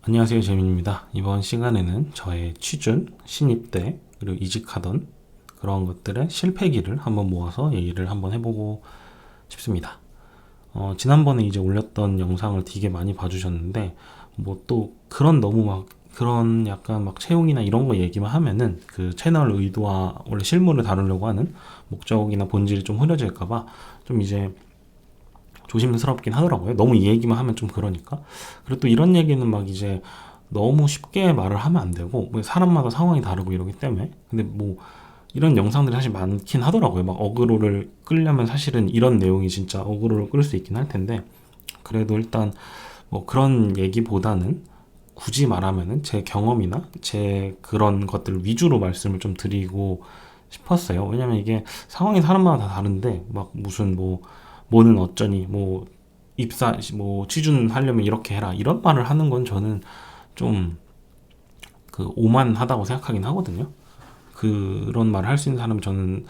안녕하세요, 재민입니다. 이번 시간에는 저의 취준, 신입 때, 그리고 이직하던 그런 것들의 실패기를 한번 모아서 얘기를 한번 해보고 싶습니다. 지난번에 이제 올렸던 영상을 되게 많이 봐주셨는데, 뭐 또 그런 너무 막 그런 약간 막 채용이나 이런 거 얘기만 하면은 그 채널 의도와 원래 실무를 다루려고 하는 목적이나 본질이 좀 흐려질까봐 좀 이제 조심스럽긴 하더라고요. 너무 이 얘기만 하면 좀 그러니까. 그리고 또 이런 얘기는 막 이제 너무 쉽게 말을 하면 안 되고, 뭐 사람마다 상황이 다르고 이러기 때문에. 근데 뭐 이런 영상들이 사실 많긴 하더라고요. 막 어그로를 끌려면 사실은 이런 내용이 진짜 어그로를 끌 수 있긴 할 텐데, 그래도 일단 뭐 그런 얘기보다는 굳이 말하면은 제 경험이나 제 그런 것들 위주로 말씀을 좀 드리고 싶었어요. 왜냐면 이게 상황이 사람마다 다 다른데 막 무슨 뭐 뭐는 어쩌니 뭐 입사 뭐 취준하려면 이렇게 해라 이런 말을 하는 건 저는 좀 그 오만하다고 생각하긴 하거든요. 그런 말을 할 수 있는 사람은 저는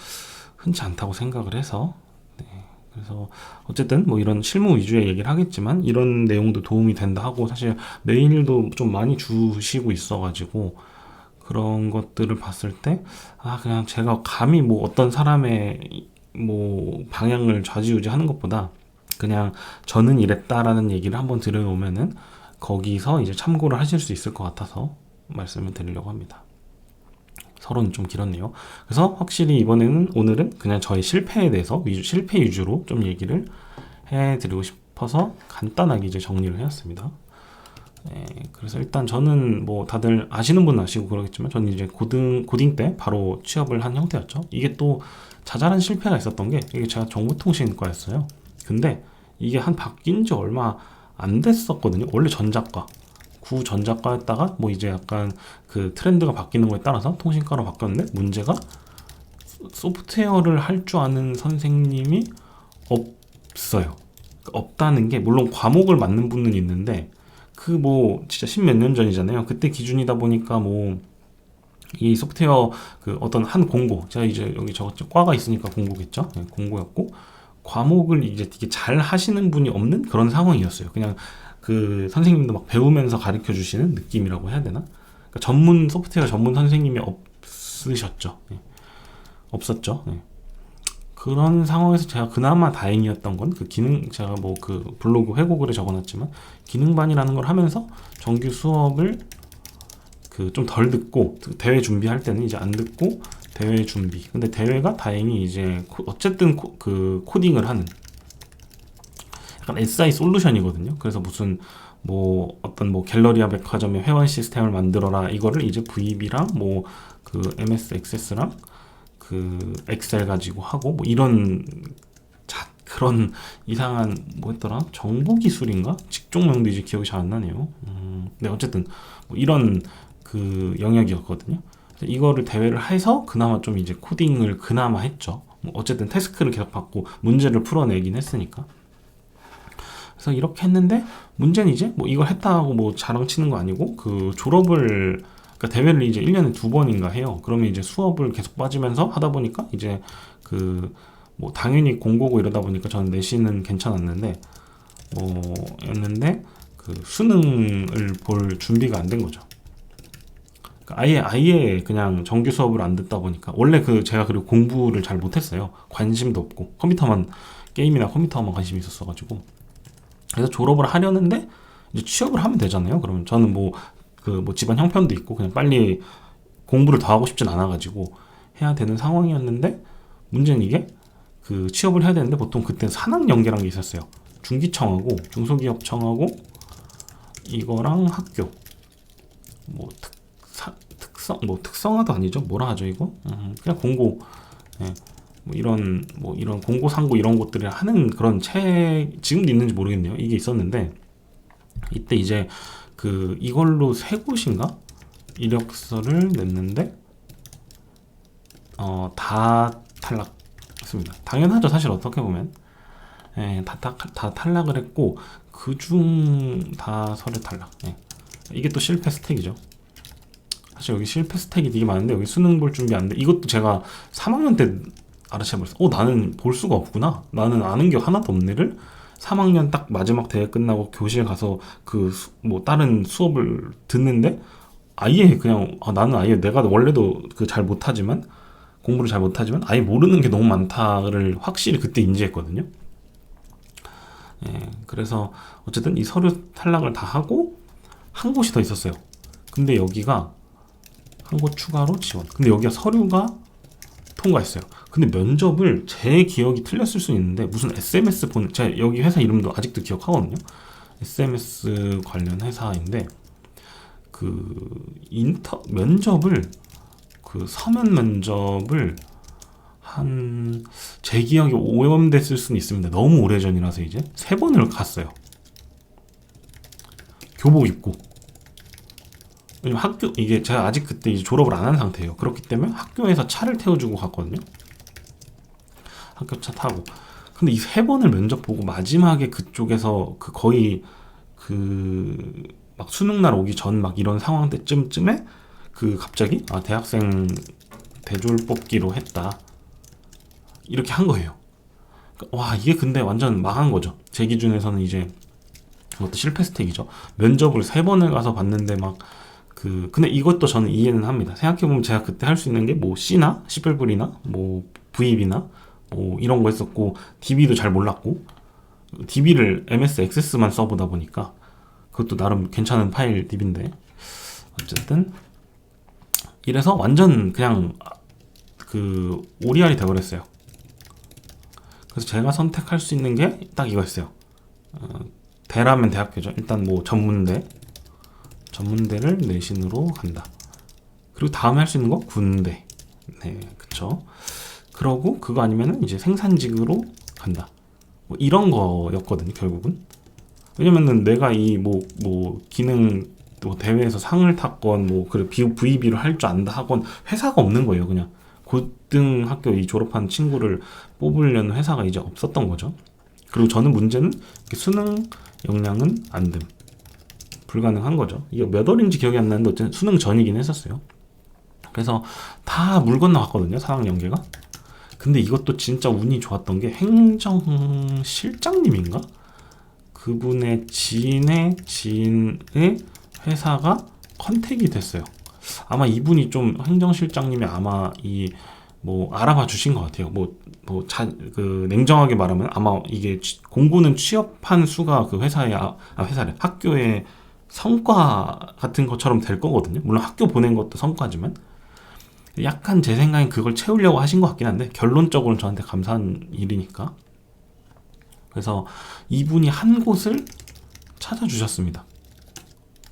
흔치 않다고 생각을 해서, 네. 그래서 어쨌든 뭐 이런 실무 위주의 얘기를 하겠지만 이런 내용도 도움이 된다 하고, 사실 메일도 좀 많이 주시고 있어가지고 그런 것들을 봤을 때 그냥 제가 감히 뭐 어떤 사람의 뭐 방향을 좌지우지하는 것보다 그냥 저는 이랬다라는 얘기를 한번 들어오면은 거기서 이제 참고를 하실 수 있을 것 같아서 말씀을 드리려고 합니다. 서론이 좀 길었네요. 그래서 확실히 오늘은 그냥 저의 실패에 대해서 실패 위주로 좀 얘기를 해드리고 싶어서 간단하게 이제 정리를 해왔습니다. 네, 그래서 일단 저는 뭐 다들 아시는 분은 아시고 그러겠지만 저는 이제 고딩 때 바로 취업을 한 형태였죠. 이게 또 자잘한 실패가 있었던 게, 이게 제가 정보통신과였어요. 근데 이게 한 바뀐 지 얼마 안 됐었거든요. 원래 구전자과였다가 뭐 이제 약간 그 트렌드가 바뀌는 거에 따라서 통신과로 바뀌었는데, 문제가 소프트웨어를 할 줄 아는 선생님이 없어요. 없다는 게, 물론 과목을 맡는 분은 있는데 그 뭐 진짜 십몇 년 전이잖아요. 그때 기준이다 보니까 뭐 이 소프트웨어 그 어떤 한 공고, 제가 이제 여기 저 과가 있으니까 공고겠죠. 네, 공고였고 과목을 이제 되게 잘 하시는 분이 없는 그런 상황이었어요. 그냥 그 선생님도 막 배우면서 가르쳐 주시는 느낌이라고 해야 되나? 그러니까 소프트웨어 전문 선생님이 없으셨죠. 네, 없었죠. 네. 그런 상황에서 제가 그나마 다행이었던 건 그 제가 뭐 그 블로그 회고글에 적어놨지만 기능반이라는 걸 하면서 정규 수업을 그 좀 덜 듣고 대회 준비할 때는 이제 안 듣고 대회 준비. 근데 대회가 다행히 이제 어쨌든 그 코딩을 하는 약간 SI 솔루션이거든요. 그래서 무슨 뭐 어떤 뭐 갤러리아 백화점의 회원 시스템을 만들어라, 이거를 이제 VB랑 뭐 그 MS 액세스랑 그 엑셀 가지고 하고 뭐 이런 그런 이상한 뭐였더라, 정보 기술인가 직종명도 이제 기억이 잘 안 나네요. 네, 어쨌든 뭐 이런 그 영역이었거든요. 이거를 대회를 해서 그나마 좀 이제 코딩을 그나마 했죠. 뭐 어쨌든 태스크를 계속 받고 문제를 풀어내긴 했으니까. 그래서 이렇게 했는데 문제는 이제 뭐 이걸 했다고 뭐 자랑치는 거 아니고, 그 졸업을 그러니까 대회를 이제 1년에 두 번인가 해요. 그러면 이제 수업을 계속 빠지면서 하다 보니까 이제 그 뭐 당연히 공고고 이러다 보니까 저는 내신은 괜찮았는데 였는데 그 수능을 볼 준비가 안 된 거죠. 그러니까 아예 그냥 정규 수업을 안 듣다 보니까, 원래 그 제가 그리고 공부를 잘 못했어요. 관심도 없고 게임이나 컴퓨터만 관심이 있었어가지고. 그래서 졸업을 하려는데 이제 취업을 하면 되잖아요. 그러면 저는 뭐 집안 형편도 있고 그냥 빨리 공부를 더 하고 싶진 않아가지고 해야 되는 상황이었는데, 문제는 이게 그 취업을 해야 되는데 보통 그때 산학 연계란 게 있었어요. 중기청하고 중소기업청하고 이거랑 학교 뭐 특성화도 아니죠. 뭐라 하죠 이거? 그냥 공고. 예. 뭐 이런 공고 상고 이런 것들을 하는 그런 책, 지금도 있는지 모르겠네요. 이게 있었는데 이때 이제 그 이걸로 세 곳인가 이력서를 냈는데 다 탈락했습니다. 당연하죠. 사실 어떻게 보면 다 탈락을 했고 그중 다 서류 탈락. 이게 또 실패 스택이죠. 사실 여기 실패 스택이 되게 많은데 여기 수능 볼 준비 안 돼. 이것도 제가 3학년 때 알아채버렸어. 나는 볼 수가 없구나. 나는 아는 게 하나도 없네를 3학년 딱 마지막 대회 끝나고 교실 가서 그 뭐 다른 수업을 듣는데 아예 그냥 나는 아예 내가 원래도 그 잘 못하지만 공부를 잘 못하지만 아예 모르는 게 너무 많다를 확실히 그때 인지했거든요. 예, 그래서 어쨌든 이 서류 탈락을 다 하고 한 곳이 더 있었어요. 근데 여기가 한 곳 추가로 지원. 근데 여기가 서류가 통과했어요. 근데 면접을 제 기억이 틀렸을 수 있는데 무슨 SMS 보내 제가 여기 회사 이름도 아직도 기억하거든요. SMS 관련 회사인데 그 면접을 그 서면 면접을 한 제 기억이 오염됐을 수는 있습니다. 너무 오래전이라서 이제 3번을 갔어요. 교복 입고. 왜냐면 학교 이게 제가 아직 그때 이제 졸업을 안 한 상태예요. 그렇기 때문에 학교에서 차를 태워주고 갔거든요. 학교 차 타고. 근데 이 3번을 면접 보고 마지막에 그쪽에서 그 거의 그 막 수능 날 오기 전 막 이런 상황 때쯤에 그 갑자기 대학생 대졸 뽑기로 했다 이렇게 한 거예요. 와 이게 근데 완전 망한 거죠. 제 기준에서는 이제 그것도 실패 스택이죠. 면접을 3번을 가서 봤는데 막 근데 이것도 저는 이해는 합니다. 생각해보면 제가 그때 할 수 있는 게 뭐 C나 C++이나 뭐 VB나 뭐 이런 거 했었고 DB도 잘 몰랐고 DB를 MS 액세스만 써보다 보니까 그것도 나름 괜찮은 파일 DB인데 어쨌든 이래서 완전 그냥 그 오리알이 돼버렸어요. 그래서 제가 선택할 수 있는 게 딱 이거였어요. 대라면 대학교죠. 일단 뭐 전문대를 내신으로 간다. 그리고 다음에 할 수 있는 거 군대. 네, 그쵸. 그러고 그거 아니면은 이제 생산직으로 간다. 뭐 이런 거였거든요, 결국은. 왜냐면은 내가 이 뭐 기능 뭐 대회에서 상을 탔건 뭐 그래 VB를 할 줄 안다 하건 회사가 없는 거예요, 그냥. 고등학교 이 졸업한 친구를 뽑으려는 회사가 이제 없었던 거죠. 그리고 저는 문제는 수능 역량은 안 됨. 불가능한 거죠. 이게 몇 월인지 기억이 안 나는데 어쨌든 수능 전이긴 했었어요. 그래서 다 물 건너갔거든요, 4학년 연계가. 근데 이것도 진짜 운이 좋았던 게 행정실장님인가? 그분의 지인의 회사가 컨택이 됐어요. 아마 이분이 좀 행정실장님이 아마 뭐 알아봐 주신 것 같아요. 냉정하게 말하면 아마 이게 공고는 취업한 수가 그 회사래 학교의 성과 같은 것처럼 될 거거든요. 물론 학교 보낸 것도 성과지만 약간 제 생각엔 그걸 채우려고 하신 것 같긴 한데 결론적으로는 저한테 감사한 일이니까. 그래서 이분이 한 곳을 찾아주셨습니다.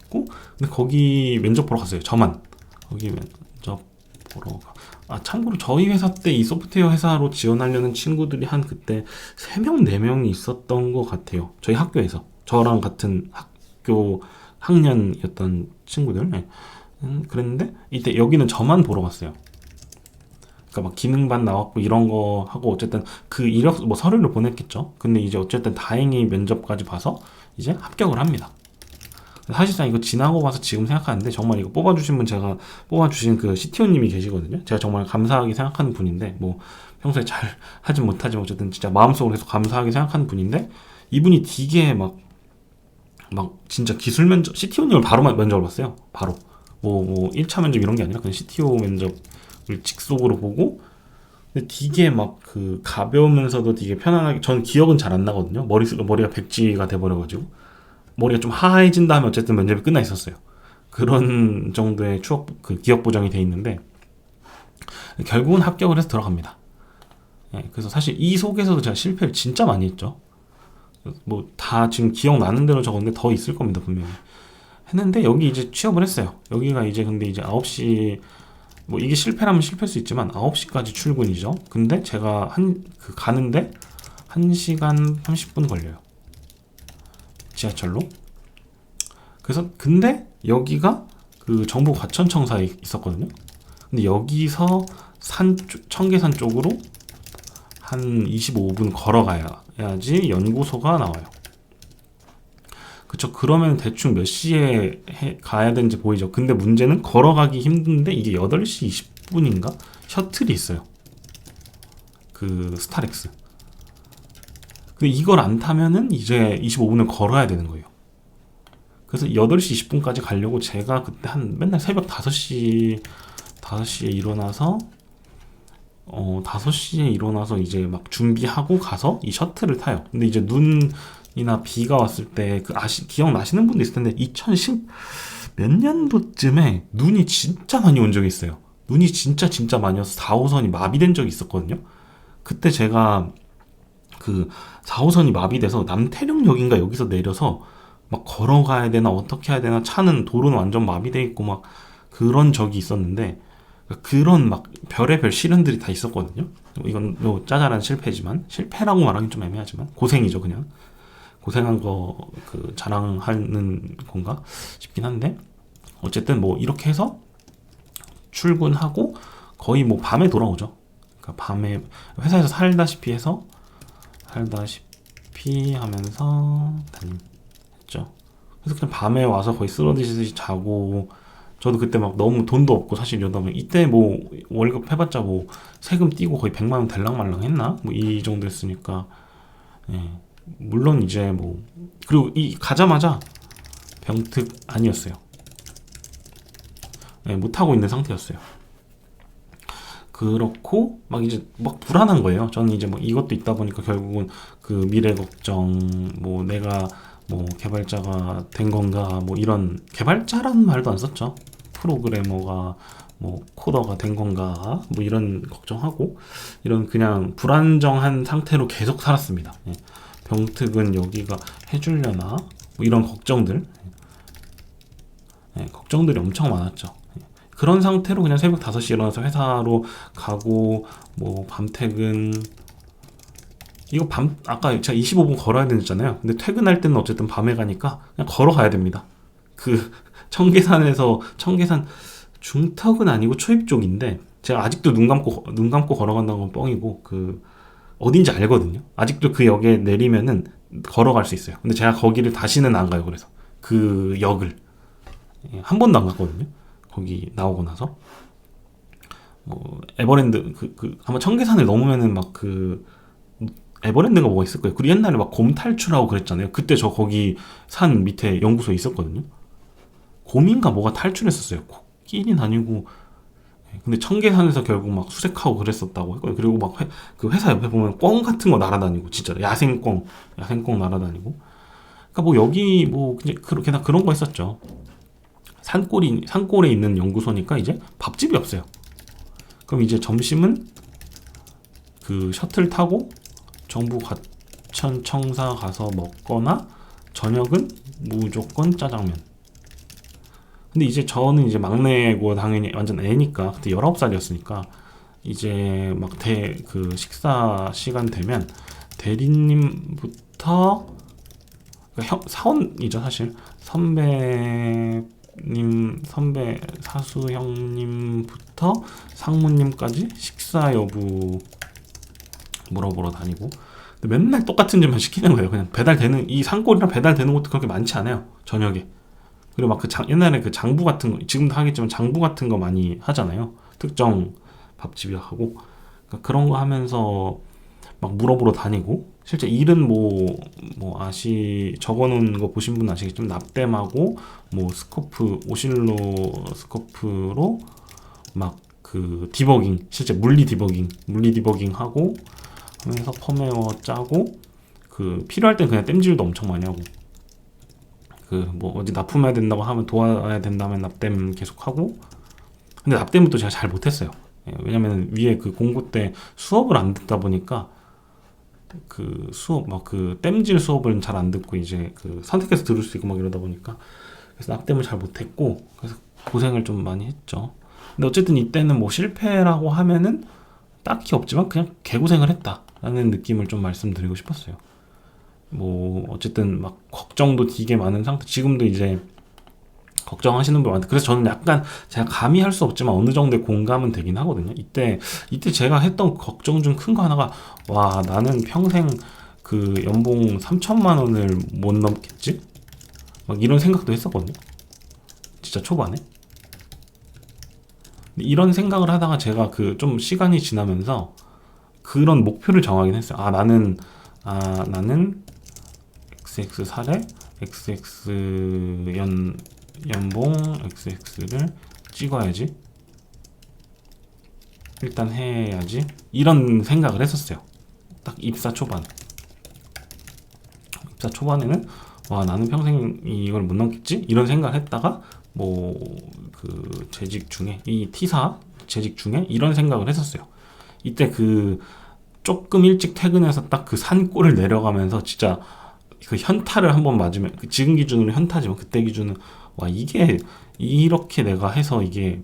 근데 거기 면접 보러 갔어요. 저만. 거기 면접 보러 참고로 저희 회사 때 이 소프트웨어 회사로 지원하려는 친구들이 한 그때 3명, 4명이 있었던 것 같아요. 저희 학교에서. 저랑 같은 학교 학년이었던 친구들. 네. 그랬는데 이때 여기는 저만 보러 갔어요. 그러니까 막 기능반 나왔고 이런 거 하고 어쨌든 그 이력 뭐 서류를 보냈겠죠. 근데 이제 어쨌든 다행히 면접까지 봐서 이제 합격을 합니다. 사실상 이거 지나고 봐서 지금 생각하는데 정말 이거 뽑아주신 분 제가 뽑아주신 그 CTO님이 계시거든요. 제가 정말 감사하게 생각하는 분인데 뭐 평소에 잘 하진 못하지만 어쨌든 진짜 마음속으로 계속 감사하게 생각하는 분인데 이분이 되게 막 진짜 기술 면접 CTO님을 바로 면접을 봤어요. 바로 뭐 1차 면접 이런 게 아니라 그냥 CTO 면접을 직속으로 보고 근데 되게 막 그 가벼우면서도 되게 편안하게 전 기억은 잘 안 나거든요. 머리가 백지가 돼버려가지고 머리가 좀 하얘진 다음에 어쨌든 면접이 끝나 있었어요. 그런 정도의 기억 보정이 돼 있는데 결국은 합격을 해서 들어갑니다. 예, 그래서 사실 이 속에서도 제가 실패를 진짜 많이 했죠. 뭐 다 지금 기억나는 대로 적었는데 더 있을 겁니다, 분명히. 했는데 여기 이제 취업을 했어요. 여기가 이제 근데 이제 9시 뭐 이게 실패라면 실패일 수 있지만 9시까지 출근이죠. 근데 제가 가는데 1시간 30분 걸려요. 지하철로. 그래서 근데 여기가 그 정부 과천청사에 있었거든요. 근데 여기서 청계산 쪽으로 한 25분 걸어가야지 연구소가 나와요. 그쵸. 그러면 대충 몇 시에 가야 되는지 보이죠. 근데 문제는 걸어가기 힘든데 이게 8시 20분인가? 셔틀이 있어요. 그 스타렉스. 근데 이걸 안 타면은 이제 25분을 걸어야 되는 거예요. 그래서 8시 20분까지 가려고 제가 그때 한 맨날 새벽 5시에 일어나서 5시에 일어나서 이제 막 준비하고 가서 이 셔틀을 타요. 근데 이제 눈이나 비가 왔을 때 기억나시는 분도 있을 텐데 2010 몇 년도쯤에 눈이 진짜 많이 온 적이 있어요. 눈이 진짜 많이 와서 4호선이 마비된 적이 있었거든요. 그때 제가 그 4호선이 마비돼서 남태령역인가 여기서 내려서 막 걸어가야 되나 어떻게 해야 되나, 차는 도로는 완전 마비돼 있고 막 그런 적이 있었는데, 그런 막 별의별 시련들이 다 있었거든요. 이건 뭐 짜잘한 실패지만, 실패라고 말하긴 좀 애매하지만 고생이죠. 그냥 고생한 거 그 자랑하는 건가 싶긴 한데, 어쨌든 뭐 이렇게 해서 출근하고 거의 뭐 밤에 돌아오죠. 그러니까 밤에 회사에서 살다시피 하면서 다녔죠. 그래서 그냥 밤에 와서 거의 쓰러지듯이 자고, 저도 그때 막 너무 돈도 없고 사실 이러다 보면, 이때 뭐 월급 해봤자 뭐 세금 떼고 거의 100만 원 될랑말랑 했나? 뭐 이 정도 했으니까. 예. 물론 이제 뭐, 그리고 이 가자마자 병특 아니었어요. 예, 못하고 있는 상태였어요. 그렇고 막 이제 막 불안한 거예요. 저는 이제 뭐 이것도 있다 보니까 결국은 그 미래 걱정, 뭐 내가 뭐 개발자가 된 건가, 뭐 이런, 개발자라는 말도 안 썼죠. 프로그래머가 뭐 코더가 된 건가, 뭐 이런 걱정하고, 이런 그냥 불안정한 상태로 계속 살았습니다. 예. 병특은 여기가 해주려나, 뭐 이런 걱정들, 예, 걱정들이 엄청 많았죠. 그런 상태로 그냥 새벽 5시에 일어나서 회사로 가고, 뭐 밤퇴근, 이거 아까 제가 25분 걸어야 되잖아요. 근데 퇴근할 때는 어쨌든 밤에 가니까 그냥 걸어가야 됩니다. 그 청계산 중턱은 아니고 초입 쪽인데, 제가 아직도 눈 감고 걸어간다는 건 뻥이고, 그 어딘지 알거든요. 아직도 그 역에 내리면은 걸어갈 수 있어요. 근데 제가 거기를 다시는 안 가요. 그래서 그 역을 한 번도 안 갔거든요. 거기 나오고 나서 뭐 에버랜드 아마 청계산을 넘으면은 막 그 에버랜드가 뭐가 있을 거예요. 그리고 옛날에 막 곰 탈출하고 그랬잖아요. 그때 저 거기 산 밑에 연구소에 있었거든요. 곰인가 뭐가 탈출했었어요. 코끼리는 아니고. 근데 청계산에서 결국 막 수색하고 그랬었다고 했거든요. 그리고 막 그 회사 옆에 보면 꿩 같은 거 날아다니고, 진짜 야생꿩 날아다니고. 그러니까 뭐 여기 뭐 그렇게 다 그런 거 했었죠. 산골에 있는 연구소니까 이제 밥집이 없어요. 그럼 이제 점심은 그 셔틀 타고 정부 과천청사 가서 먹거나, 저녁은 무조건 짜장면. 근데 이제 저는 이제 막내고 당연히 완전 애니까, 그때 19살이었으니까 이제 막 그 식사 시간 되면 대리님부터, 그러니까 사원이죠 사실, 사수 형님부터 상무님까지 식사 여부 물어보러 다니고. 근데 맨날 똑같은 집만 시키는 거예요. 그냥 이 산골이랑 배달되는 것도 그렇게 많지 않아요, 저녁에. 그리고 막 옛날에 그 장부 같은 거, 지금도 하겠지만 장부 같은 거 많이 하잖아요. 특정 밥집이 하고. 그러니까 그런 거 하면서 막 물어보러 다니고. 실제 일은 뭐 적어놓은 거 보신 분 아시겠지만, 납땜하고 뭐 오실로 스코프로 막 그 디버깅, 실제 물리 디버깅 하고 하면서 펌웨어 짜고, 그 필요할 땐 그냥 땜질도 엄청 많이 하고, 그 뭐 어디 납품해야 된다고 하면 도와야 된다면 납땜 계속 하고. 근데 납땜은 또 제가 잘 못했어요. 왜냐면 위에 그 공고 때 수업을 안 듣다 보니까, 그 수업 막 그 땜질 수업을 잘 안 듣고 이제 그 선택해서 들을 수 있고 막 이러다 보니까, 그래서 납땜을 잘 못했고, 그래서 고생을 좀 많이 했죠. 근데 어쨌든 이때는 뭐 실패라고 하면은 딱히 없지만 그냥 개고생을 했다라는 느낌을 좀 말씀드리고 싶었어요. 뭐 어쨌든 막 걱정도 되게 많은 상태. 지금도 이제 걱정하시는 분 많은데, 그래서 저는 약간 제가 감히 할 수 없지만 어느 정도의 공감은 되긴 하거든요. 이때 제가 했던 걱정 중 큰 거 하나가, 와, 나는 평생 그 연봉 3천만 원을 못 넘겠지? 막 이런 생각도 했었거든요. 진짜 초반에. 이런 생각을 하다가 제가 그 좀 시간이 지나면서 그런 목표를 정하긴 했어요. 아, 나는 나는 XX 사례, XX 연봉, XX를 찍어야지. 일단 해야지. 이런 생각을 했었어요. 딱 입사 초반에는 와, 나는 평생 이걸 못 넘겠지? 이런 생각을 했다가 그 재직 중에 이 T사 재직 중에 이런 생각을 했었어요. 이때 조금 일찍 퇴근해서 딱 그 산골을 내려가면서 진짜 그 현타를 한번 맞으면, 지금 기준으로 현타지만 그때 기준은 와, 이게 이렇게 내가 해서 이게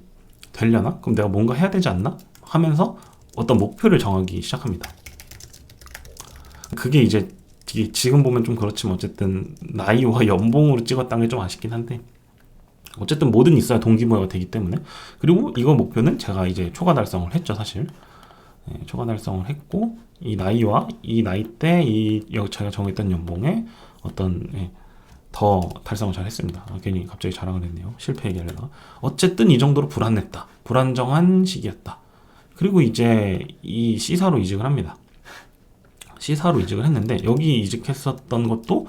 되려나? 그럼 내가 뭔가 해야 되지 않나? 하면서 어떤 목표를 정하기 시작합니다. 그게 이제 지금 보면 좀 그렇지만 어쨌든 나이와 연봉으로 찍었다는 게 좀 아쉽긴 한데, 어쨌든 뭐든 있어야 동기부여가 되기 때문에. 그리고 이거 목표는 제가 이제 초과 달성을 했죠, 사실. 초과 달성을 했고, 이 나이와 이 나이대 제가 정했던 연봉에 더 달성을 잘 했습니다. 괜히 갑자기 자랑을 했네요. 실패 얘기하려다가. 어쨌든 이 정도로 불안했다. 불안정한 시기였다. 그리고 이제 이 C사로 이직을 합니다. C사로 이직을 했는데, 여기 이직했었던 것도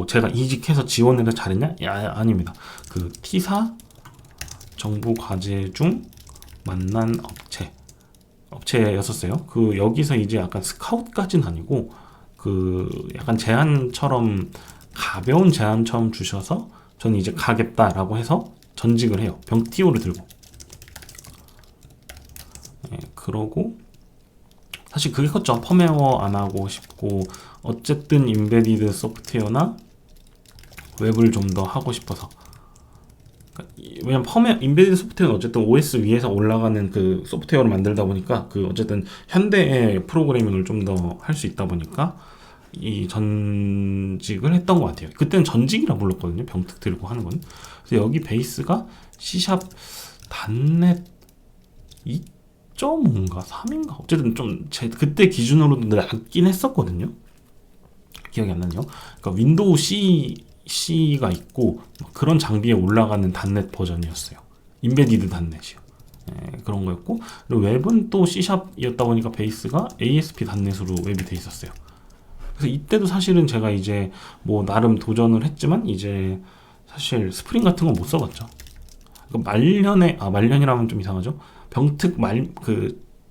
제가 이직해서 지원해서 잘했냐? 아닙니다. 그 T사 정부 과제 중 만난 업체였었어요. 여기서 이제 약간 스카웃까지는 아니고, 약간 제안처럼, 가벼운 제안처럼 주셔서 저는 이제 가겠다라고 해서 전직을 해요. 병티오를 들고. 그러고 사실 그게 컸죠. 펌웨어 안 하고 싶고, 어쨌든 인베디드 소프트웨어나 웹을 좀 더 하고 싶어서. 왜냐면 인베디드 소프트웨어는 어쨌든 OS 위에서 올라가는 그 소프트웨어를 만들다 보니까 어쨌든 현대의 프로그래밍을 좀 더 할 수 있다 보니까 이 전직을 했던 것 같아요. 그때는 전직이라 불렀거든요. 병특 들고 하는 건. 그래서 여기 베이스가 C# .NET 2.5인가 3인가 어쨌든 좀 그때 기준으로도 낮긴 했었거든요. 기억이 안 나네요. 그러니까 윈도우 C가 있고 그런 장비에 올라가는 .NET 버전이었어요. 인베디드 .NET이요. 그런 거였고, 그리고 웹은 또 C#이었다 보니까 베이스가 ASP .NET으로 웹이 돼 있었어요. 그래서 이때도 사실은 제가 이제 나름 도전을 했지만 이제 사실 스프링 같은 건 못 써봤죠. 말년이라면 좀 이상하죠.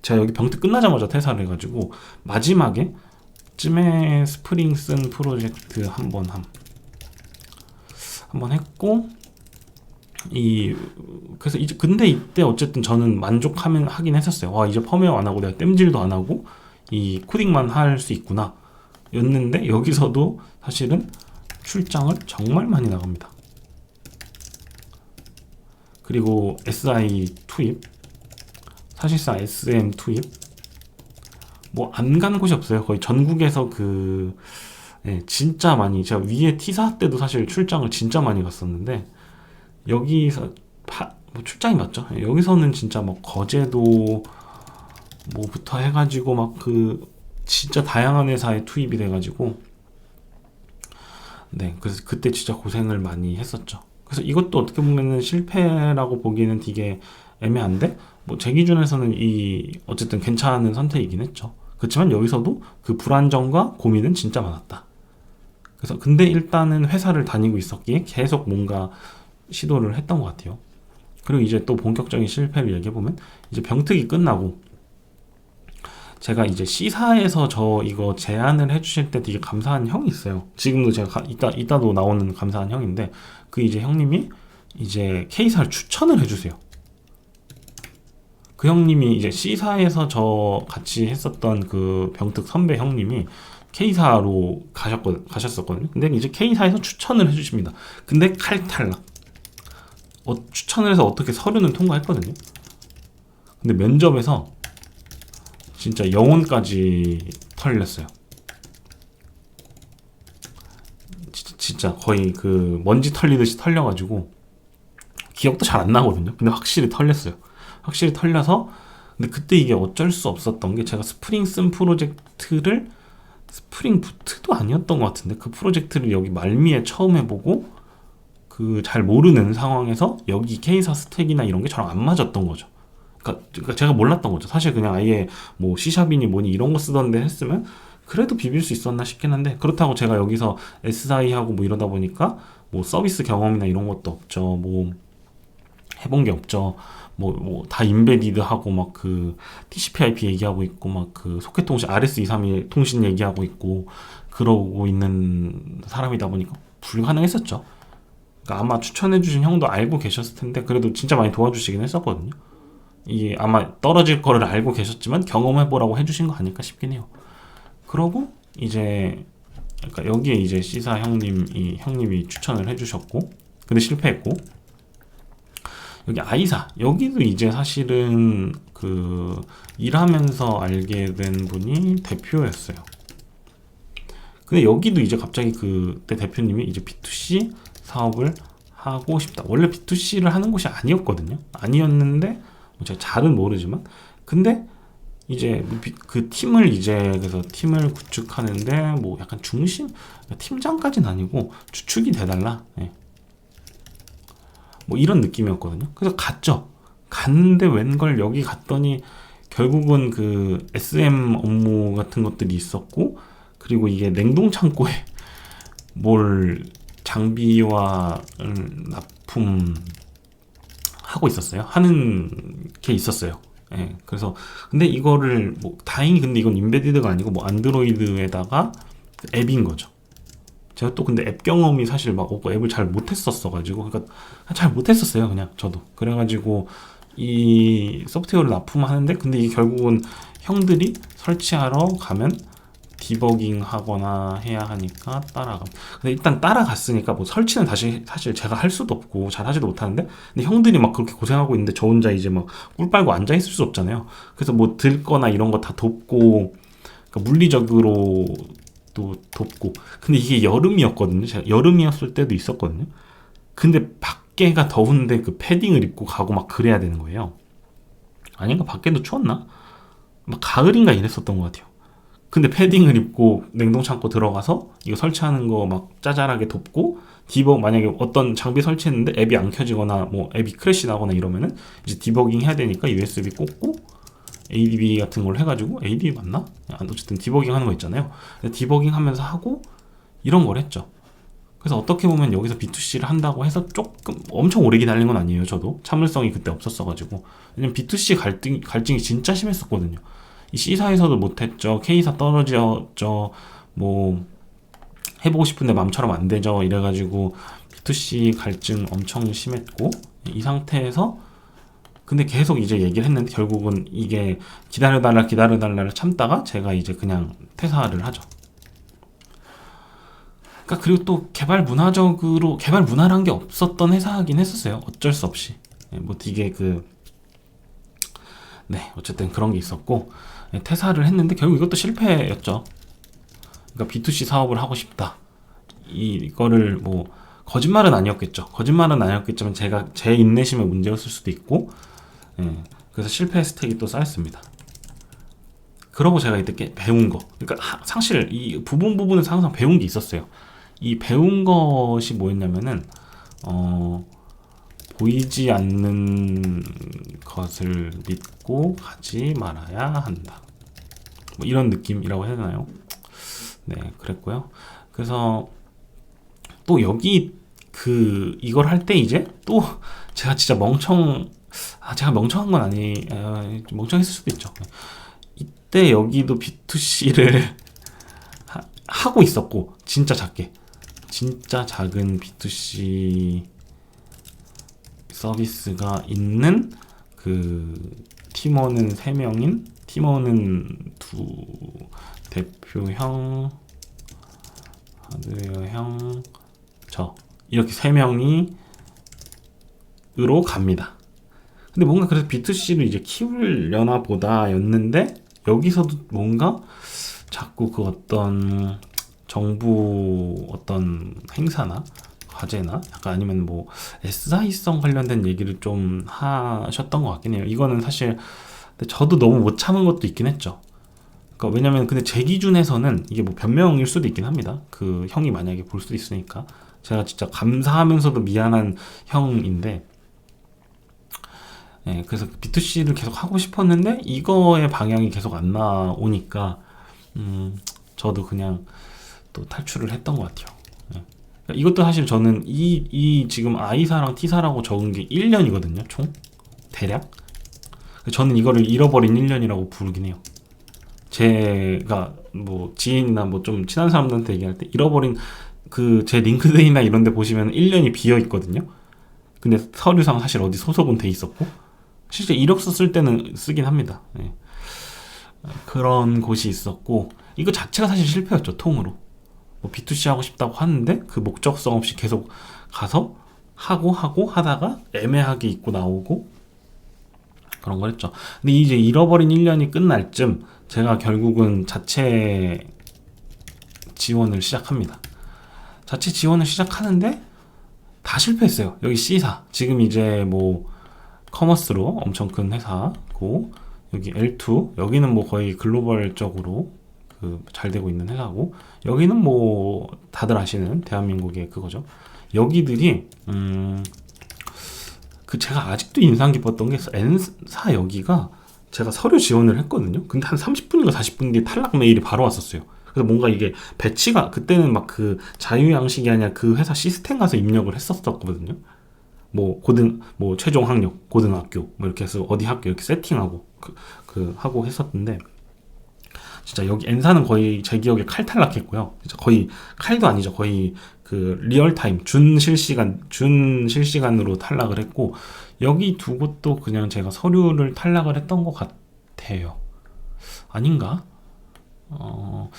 제가 여기 병특 끝나자마자 퇴사를 해가지고 마지막에 쯤에 스프링 쓴 프로젝트 한번 했고, 그래서 근데 이때 어쨌든 저는 하긴 했었어요. 와, 이제 펌웨어 안 하고 내가 땜질도 안 하고 이 코딩만 할 수 있구나 였는데, 여기서도 사실은 출장을 정말 많이 나갑니다. 그리고 SI 투입, 사실상 SM 투입, 안 간 곳이 없어요. 거의 전국에서 진짜 많이, 제가 위에 T사 때도 사실 출장을 진짜 많이 갔었는데, 여기서 출장이 맞죠? 여기서는 진짜 거제도 부터 해가지고 진짜 다양한 회사에 투입이 돼가지고, 그래서 그때 진짜 고생을 많이 했었죠. 그래서 이것도 어떻게 보면은 실패라고 보기에는 되게 애매한데, 제 기준에서는 어쨌든 괜찮은 선택이긴 했죠. 그렇지만 여기서도 그 불안정과 고민은 진짜 많았다. 그래서 근데 일단은 회사를 다니고 있었기에 계속 뭔가 시도를 했던 것 같아요. 그리고 이제 또 본격적인 실패를 얘기해보면, 이제 병특이 끝나고 제가 이제 C사에서 이거 제안을 해주실 때 되게 감사한 형이 있어요. 지금도 제가 이따도 나오는 감사한 형인데, 이제 형님이 이제 K사를 추천을 해주세요. 그 형님이 이제 C사에서 저 같이 했었던 그 병특 선배 형님이 K사로 가셨었거든요. 근데 이제 K사에서 추천을 해주십니다. 근데 칼탈락. 추천을 해서 어떻게 서류는 통과했거든요. 근데 면접에서 진짜 영혼까지 털렸어요. 진짜 거의 먼지 털리듯이 털려가지고 기억도 잘 안 나거든요. 근데 확실히 털렸어요. 확실히 털려서, 근데 그때 이게 어쩔 수 없었던 게, 제가 스프링 쓴 프로젝트를, 스프링 부트도 아니었던 것 같은데, 그 프로젝트를 여기 말미에 처음 해보고 잘 모르는 상황에서 여기 K사 스택이나 이런 게 저랑 안 맞았던 거죠. 그러니까 제가 몰랐던 거죠. 사실 그냥 아예 C샵이니 뭐니 이런 거 쓰던데 했으면 그래도 비빌 수 있었나 싶긴 한데, 그렇다고 제가 여기서 SI하고 뭐 이러다 보니까 뭐 서비스 경험이나 이런 것도 없죠. 뭐 해본 게 없죠. 뭐 다 인베디드하고 막 그 TCP/IP 얘기하고 있고 막 그 소켓 통신 RS232 통신 얘기하고 있고 그러고 있는 사람이다 보니까 불가능했었죠. 그러니까 아마 추천해주신 형도 알고 계셨을 텐데 그래도 진짜 많이 도와주시긴 했었거든요. 이게 아마 떨어질 거를 알고 계셨지만 경험해보라고 해주신 거 아닐까 싶긴 해요. 그러고 이제 그러니까 여기에 이제 C사 형님이 추천을 해주셨고, 근데 실패했고, 여기 I사 여기도 이제 사실은 그 일하면서 알게 된 분이 대표였어요. 근데 여기도 이제 갑자기 그때 대표님이 이제 B2C 사업을 하고 싶다. 원래 B2C를 하는 곳이 아니었거든요. 아니었는데 뭐 제가 잘은 모르지만, 근데 이제 그 팀을 이제 그래서 팀을 구축하는데 뭐 약간 중심 팀장까지는 아니고 주축이 돼달라. 예. 뭐 이런 느낌이었거든요. 그래서 갔죠. 갔는데 웬걸 여기 갔더니 결국은 그 SM 업무 같은 것들이 있었고, 그리고 이게 냉동 창고에 뭘 장비와 납품 하고 있었어요. 하는 게 있었어요. 예. 그래서 근데 이거를 뭐 다행히 근데 이건 인베디드가 아니고 뭐 안드로이드에다가 앱인 거죠. 제가 또 근데 앱 경험이 사실 막 없고 앱을 잘 못했었어가지고, 그러니까 잘 못했었어요 그냥 저도. 그래가지고 이 소프트웨어를 납품하는데, 근데 이게 결국은 형들이 설치하러 가면 디버깅 하거나 해야 하니까 따라가. 근데 일단 따라갔으니까 뭐 설치는 다시 사실 제가 할 수도 없고 잘 하지도 못하는데, 근데 형들이 막 그렇게 고생하고 있는데 저 혼자 이제 막 꿀 빨고 앉아 있을 수 없잖아요. 그래서 뭐 들거나 이런 거 다 돕고, 그러니까 물리적으로 또 돕고. 근데 이게 여름이었거든요. 제가 여름이었을 때도 있었거든요. 근데 밖에가 더운데 그 패딩을 입고 가고 막 그래야 되는 거예요. 아닌가? 밖에도 추웠나? 막 가을인가 이랬었던 것 같아요. 근데 패딩을 입고 냉동창고 들어가서 이거 설치하는 거 막 짜잘하게 돕고, 만약에 어떤 장비 설치했는데 앱이 안 켜지거나 뭐 앱이 크래시 나거나 이러면은 이제 디버깅 해야 되니까 USB 꽂고 ADB 같은 걸 해가지고, ADB 맞나? 어쨌든 디버깅 하는 거 있잖아요. 디버깅 하면서 하고 이런 걸 했죠. 그래서 어떻게 보면 여기서 B2C를 한다고 해서 조금 엄청 오래 기다린 건 아니에요. 저도 참을성이 그때 없었어가지고. 왜냐면 B2C 갈증이 진짜 심했었거든요. 이 C사에서도 못했죠. K사 떨어졌죠. 뭐 해보고 싶은데 맘처럼 안 되죠. 이래가지고 B2C 갈증 엄청 심했고, 이 상태에서 근데 계속 이제 얘기를 했는데 결국은 이게 기다려달라 참다가 제가 이제 그냥 퇴사를 하죠. 그러니까 그리고 또 개발 문화란 게 없었던 회사긴 했었어요. 어쩔 수 없이. 뭐 이게 어쨌든 그런 게 있었고, 퇴사를 했는데 결국 이것도 실패였죠. 그러니까 B2C 사업을 하고 싶다. 이거를 뭐 거짓말은 아니었겠지만 제 인내심의 문제였을 수도 있고, 그래서 실패 스택이 또 쌓였습니다. 그러고 제가 이때 배운 거, 그러니까 사실 이 부분에서 항상 배운 게 있었어요. 이 배운 것이 뭐였냐면은 보이지 않는 것을 믿고 가지 말아야 한다. 뭐 이런 느낌이라고 해야 되나요? 네, 그랬고요. 그래서 또 여기 이걸 할 때 이제 또 제가 진짜 제가 멍청한 건 멍청했을 수도 있죠. 이때 여기도 B2C를 하고 있었고, 진짜 작은 B2C 서비스가 있는 그 팀원은 3명인 팀원은 2대표형, 하드웨어형, 이렇게 3명이 으로 갑니다. 근데 뭔가 그래서 B2C를 이제 키우려나 보다였는데, 여기서도 뭔가 자꾸 그 어떤 정부 어떤 행사나 과제나 약간 아니면 뭐 SI성 관련된 얘기를 좀 하셨던 것 같긴 해요. 이거는 사실 저도 너무 못 참은 것도 있긴 했죠. 그러니까 왜냐면 근데 제 기준에서는 이게 뭐 변명일 수도 있긴 합니다. 그 형이 만약에 볼 수도 있으니까. 제가 진짜 감사하면서도 미안한 형인데, 그래서 B2C를 계속 하고 싶었는데 이거의 방향이 계속 안 나오니까 저도 그냥 또 탈출을 했던 것 같아요. 예. 그러니까 이것도 사실 저는 이 지금 I사랑 T사라고 적은 게 1년이거든요, 총 대략. 저는 이거를 잃어버린 1년이라고 부르긴 해요. 제가 뭐 지인이나 뭐 좀 친한 사람들한테 얘기할 때 잃어버린 그 제 링크드인이나 이런 데 보시면 1년이 비어 있거든요. 근데 서류상 사실 어디 소속은 돼 있었고 실제 이력서 쓸 때는 쓰긴 합니다. 예. 그런 곳이 있었고 이거 자체가 사실 실패였죠. 통으로 뭐 B2C 하고 싶다고 하는데 그 목적성 없이 계속 가서 하고 하다가 애매하게 입고 나오고 그런 걸 했죠. 근데 이제 잃어버린 1년이 끝날 쯤 제가 결국은 자체 지원을 시작합니다. 자체 지원을 시작하는데 다 실패했어요. 여기 C사 지금 이제 뭐 커머스로 엄청 큰 회사고, 여기 L2 여기는 뭐 거의 글로벌적으로 그 잘 되고 있는 회사고, 여기는 뭐 다들 아시는 대한민국의 그거죠. 여기들이 그 제가 아직도 인상 깊었던 게 N사 여기가 제가 서류 지원을 했거든요. 근데 한 30분인가 40분 뒤에 탈락 메일이 바로 왔었어요. 그래서 뭔가 이게 배치가 그때는 막 그 자유양식이 아니라 그 회사 시스템 가서 입력을 했었거든요. 뭐 뭐 최종 학력 고등학교 뭐 이렇게 해서 어디 학교 이렇게 세팅하고 그 하고 했었는데, 진짜 여기 N사는 거의 제 기억에 칼탈락했고요. 진짜 거의 칼도 아니죠. 거의 그 리얼타임 준실시간으로 탈락을 했고, 여기 두 곳도 그냥 제가 서류를 탈락을 했던 것 같아요. 아닌가?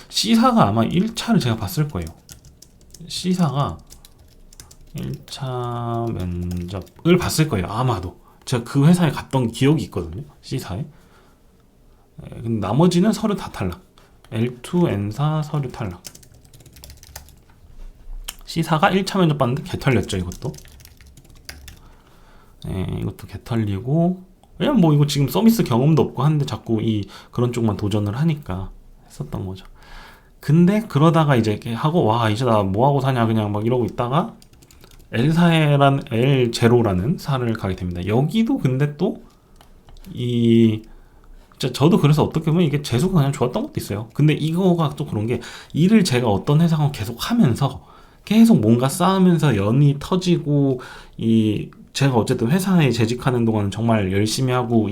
C사가 아마 1차를 제가 봤을 거예요. C사가 1차 면접을 봤을 거예요. 아마도. 제가 그 회사에 갔던 기억이 있거든요. C사에. 근데 나머지는 서류 다 탈락. L2, N사 서류 탈락. C사가 1차 면접 봤는데 개털렸죠, 이것도. 이것도 개털리고. 왜냐면 뭐 이거 지금 서비스 경험도 없고 하는데 자꾸 그런 쪽만 도전을 하니까 했었던 거죠. 근데 그러다가 이제 하고, 와, 이제 나 뭐하고 사냐, 그냥 막 이러고 있다가 L0라는 사를 가게 됩니다. 여기도 근데 또 저도 그래서 어떻게 보면 이게 재수가 그냥 좋았던 것도 있어요. 근데 이거가 또 그런 게, 일을 제가 어떤 회사가 계속 하면서 계속 뭔가 쌓으면서 연이 터지고, 제가 어쨌든 회사에 재직하는 동안은 정말 열심히 하고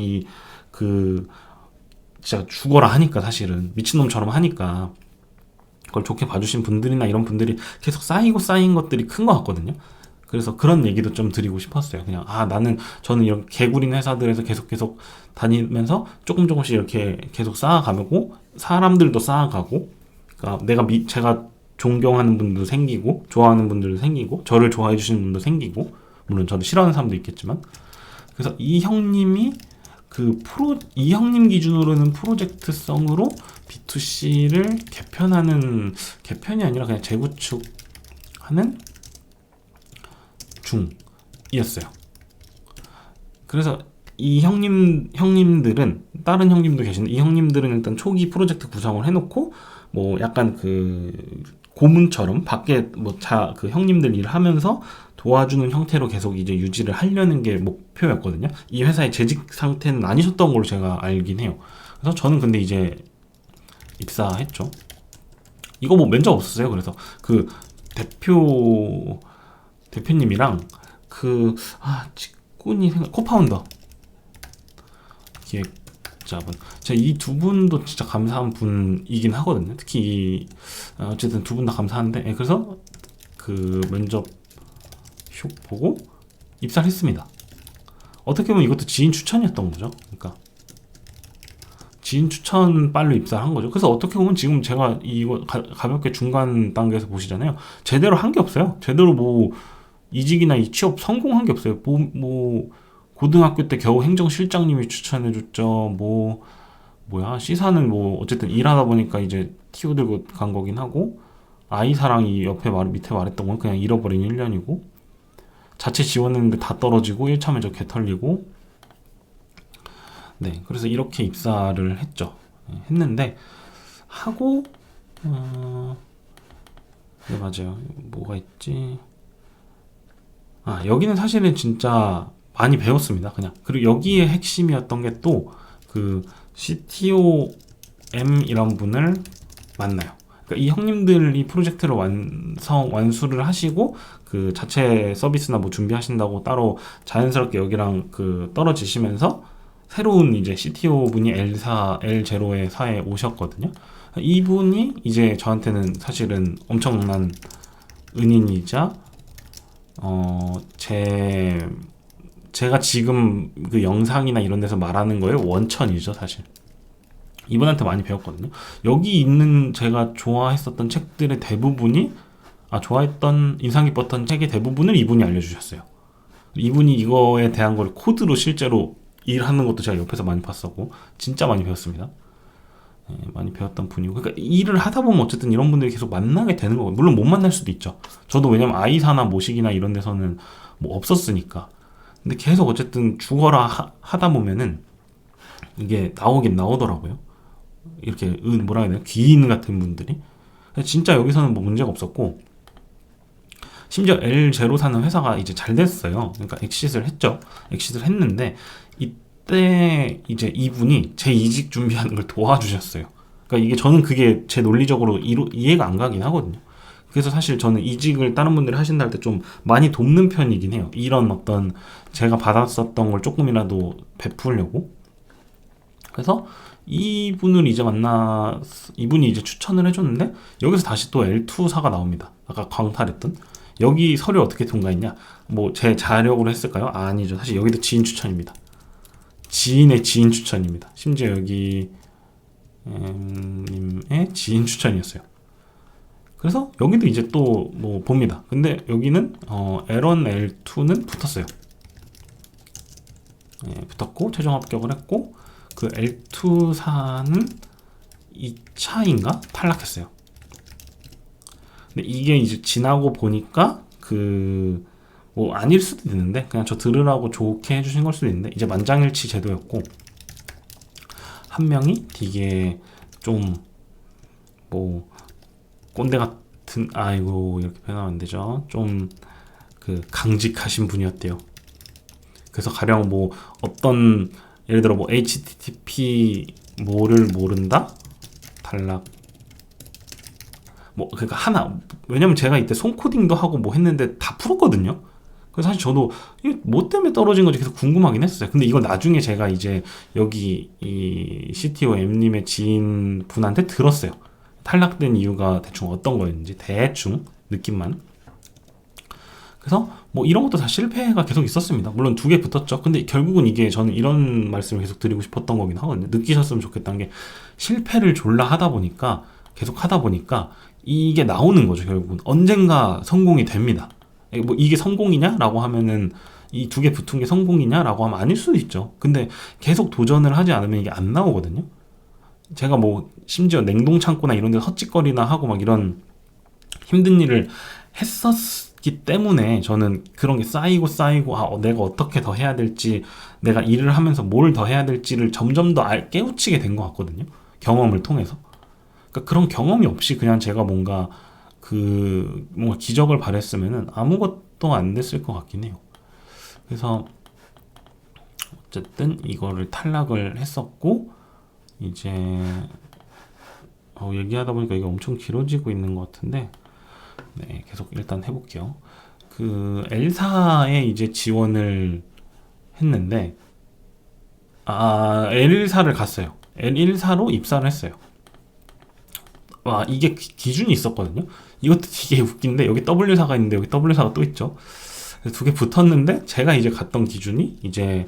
진짜 죽어라 하니까, 사실은 미친놈처럼 하니까 그걸 좋게 봐주신 분들이나 이런 분들이 계속 쌓인 것들이 큰 것 같거든요. 그래서 그런 얘기도 좀 드리고 싶었어요. 그냥 저는 이런 개구린 회사들에서 계속 다니면서 조금씩 이렇게 계속 쌓아가고, 사람들도 쌓아가고, 그러니까 제가 존경하는 분도 생기고, 좋아하는 분들도 생기고, 저를 좋아해 주시는 분도 생기고, 물론 저도 싫어하는 사람도 있겠지만, 그래서 이 형님 기준으로는 프로젝트성으로 B2C를 개편이 아니라 그냥 재구축하는 중이었어요. 그래서 이 형님들은, 다른 형님도 계신데, 이 형님들은 일단 초기 프로젝트 구성을 해놓고, 뭐 약간 그 고문처럼 밖에 그 형님들 일을 하면서 도와주는 형태로 계속 이제 유지를 하려는 게 목표였거든요. 이 회사의 재직 상태는 아니셨던 걸로 제가 알긴 해요. 그래서 저는 근데 이제 입사했죠. 이거 뭐 면접 없었어요. 그래서 그 대표님이랑 코파운더 기획자분, 제가 이 두 분도 진짜 감사한 분이긴 하거든요. 특히 어쨌든 두 분 다 감사한데, 그래서 그 면접 쇼 보고 입사를 했습니다. 어떻게 보면 이것도 지인 추천이었던 거죠. 그러니까 지인 추천 빨로 입사를 한 거죠. 그래서 어떻게 보면 지금 제가 이거 가볍게 중간 단계에서 보시잖아요. 제대로 한 게 없어요. 제대로 뭐 이직이나 취업 성공한 게 없어요. 고등학교 때 겨우 행정실장님이 추천해줬죠. C사는 뭐 어쨌든 일하다 보니까 이제 티오 들고 간 거긴 하고, I사랑이 밑에 말했던 건 그냥 잃어버린 1년이고, 자체 지원했는데 다 떨어지고 1차 면접 개털리고. 네, 그래서 이렇게 입사를 했는데 하고, 네, 맞아요. 뭐가 있지? 여기는 사실은 진짜 많이 배웠습니다. 그냥. 그리고 여기에 핵심이었던 게 또 그 CTOM 이런 분을 만나요. 이 형님들 이 프로젝트를 완수를 하시고 그 자체 서비스나 뭐 준비하신다고 따로 자연스럽게 여기랑 그 떨어지시면서 새로운 이제 CTO 분이 L0의 사에 오셨거든요. 이분이 이제 저한테는 사실은 엄청난 은인이자 제가 지금 그 영상이나 이런 데서 말하는 거에 원천이죠, 사실. 이분한테 많이 배웠거든요. 여기 있는 제가 좋아했었던 책들의 대부분이 좋아했던 인상 깊었던 책의 대부분을 이분이 알려주셨어요. 이분이 이거에 대한 걸 코드로 실제로 일하는 것도 제가 옆에서 많이 봤었고 진짜 많이 배웠습니다. 많이 배웠던 분이고, 그러니까 일을 하다 보면 어쨌든 이런 분들이 계속 만나게 되는 거고, 물론 못 만날 수도 있죠. 저도 왜냐면 아이사나 모식이나 이런 데서는 뭐 없었으니까. 근데 계속 어쨌든 죽어라 하다 보면은 이게 나오긴 나오더라고요. 이렇게 뭐라 해야 되나, 귀인 같은 분들이. 진짜 여기서는 뭐 문제가 없었고, 심지어 L0 사는 회사가 이제 잘 됐어요. 그러니까 엑싯을 했죠. 엑싯을 했는데 이때 이제 이분이 제 이직 준비하는 걸 도와주셨어요. 그러니까 이게 저는 그게 제 논리적으로 이해가 안 가긴 하거든요. 그래서 사실 저는 이직을 다른 분들이 하신다 할 때 좀 많이 돕는 편이긴 해요. 이런 어떤 제가 받았었던 걸 조금이라도 베풀려고. 그래서 이분이 이제 추천을 해줬는데, 여기서 다시 또 L2사가 나옵니다. 아까 광탈했던. 여기 서류 어떻게 통과했냐? 뭐 제 자력으로 했을까요? 아니죠. 사실 여기도 지인 추천입니다. 지인의 지인 추천입니다. 심지어 여기 님의 지인 추천이었어요. 그래서 여기도 이제 또 뭐 봅니다. 근데 여기는 L1, L2는 붙었어요. 붙었고 최종 합격을 했고, 그 L2사는 2차인가 탈락했어요. 근데 이게 이제 지나고 보니까 뭐 아닐 수도 있는데, 그냥 저 들으라고 좋게 해주신 걸 수도 있는데, 이제 만장일치 제도였고, 한 명이 되게 좀 뭐 꼰대 같은, 아이고 이렇게 표현하면 안 되죠. 좀 그 강직하신 분이었대요. 그래서 가령 뭐 어떤, 예를 들어 뭐 HTTP 뭐를 모른다? 탈락. 뭐 그러니까 왜냐면 제가 이때 손코딩도 하고 뭐 했는데 다 풀었거든요. 그래서 사실 저도 이게 뭐 때문에 떨어진 건지 계속 궁금하긴 했어요. 근데 이거 나중에 제가 이제 여기 이 CTO M님의 지인 분한테 들었어요. 탈락된 이유가 대충 어떤 거였는지 대충 느낌만. 그래서 뭐 이런 것도 다 실패가 계속 있었습니다. 물론 2개 붙었죠. 근데 결국은 이게 저는 이런 말씀을 계속 드리고 싶었던 거긴 하거든요. 느끼셨으면 좋겠다는 게, 실패를 졸라 하다 보니까, 계속 하다 보니까 이게 나오는 거죠. 결국은 언젠가 성공이 됩니다. 뭐 이게 성공이냐라고 하면은, 이 2개 붙은 게 성공이냐라고 하면 아닐 수도 있죠. 근데 계속 도전을 하지 않으면 이게 안 나오거든요. 제가 뭐 심지어 냉동창고나 이런 데서 헛짓거리나 하고 막 이런 힘든 일을 했었기 때문에 저는 그런 게 쌓이고 내가 어떻게 더 해야 될지, 내가 일을 하면서 뭘 더 해야 될지를 점점 더 깨우치게 된 것 같거든요. 경험을 통해서. 그러니까 그런 경험이 없이 그냥 제가 뭔가 기적을 바랬으면은 아무것도 안 됐을 것 같긴 해요. 그래서 어쨌든 이거를 탈락을 했었고, 이제 얘기하다 보니까 이게 엄청 길어지고 있는 것 같은데, 네, 계속 일단 해볼게요. 그 L사에 이제 지원을 했는데, L1사를 갔어요. L1사로 입사를 했어요. 이게 기준이 있었거든요. 이것도 되게 웃긴데, 여기 W사가 있는데 여기 W사가 또 있죠. 그래서 2개 붙었는데, 제가 이제 갔던 기준이 이제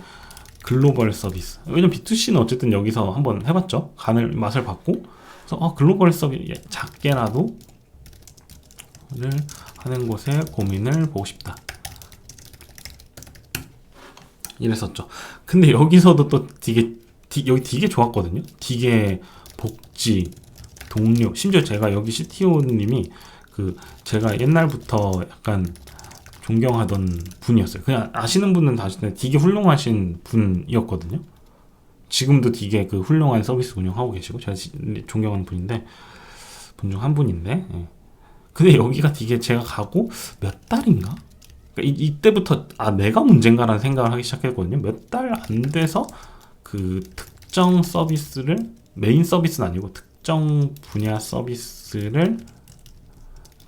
글로벌 서비스. 왜냐면 B2C는 어쨌든 여기서 한번 해봤죠. 맛을 봤고, 그래서 글로벌 서비스 작게라도 를 하는 곳에 고민을 보고 싶다. 이랬었죠. 근데 여기서도 또 여기 되게 좋았거든요. 되게 복지, 동료, 심지어 제가 여기 CTO님이 제가 옛날부터 약간 존경하던 분이었어요. 그냥 아시는 분은 다 아시는데 되게 훌륭하신 분이었거든요. 지금도 되게 훌륭한 서비스 운영하고 계시고, 제가 존경하는 분인데, 분 중 한 분인데, 예. 근데 여기가 되게 제가 가고 몇 달인가? 그러니까 이때부터 내가 문제인가라는 생각을 하기 시작했거든요. 몇 달 안 돼서 그 특정 서비스를, 메인 서비스는 아니고 특정 분야 서비스를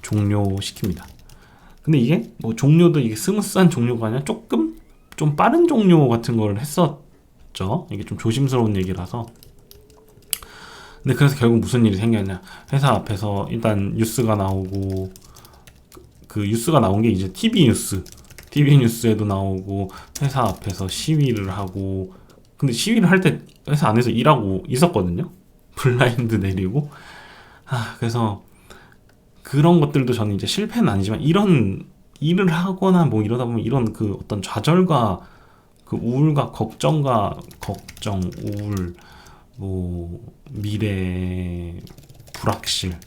종료시킵니다. 근데 이게 뭐 종료도 이게 스무스한 종료가 아니라 조금 좀 빠른 종료 같은 걸 했었죠. 이게 좀 조심스러운 얘기라서. 근데 그래서 결국 무슨 일이 생겼냐, 회사 앞에서 일단 뉴스가 나오고, 그 뉴스가 나온 게 이제 TV 뉴스에도 나오고, 회사 앞에서 시위를 하고. 근데 시위를 할 때 회사 안에서 일하고 있었거든요. 블라인드 내리고. 그래서 그런 것들도 저는 이제 실패는 아니지만, 이런 일을 하거나 뭐 이러다 보면 이런 그 어떤 좌절과 그 우울과 걱정, 우울, 뭐 미래 불확실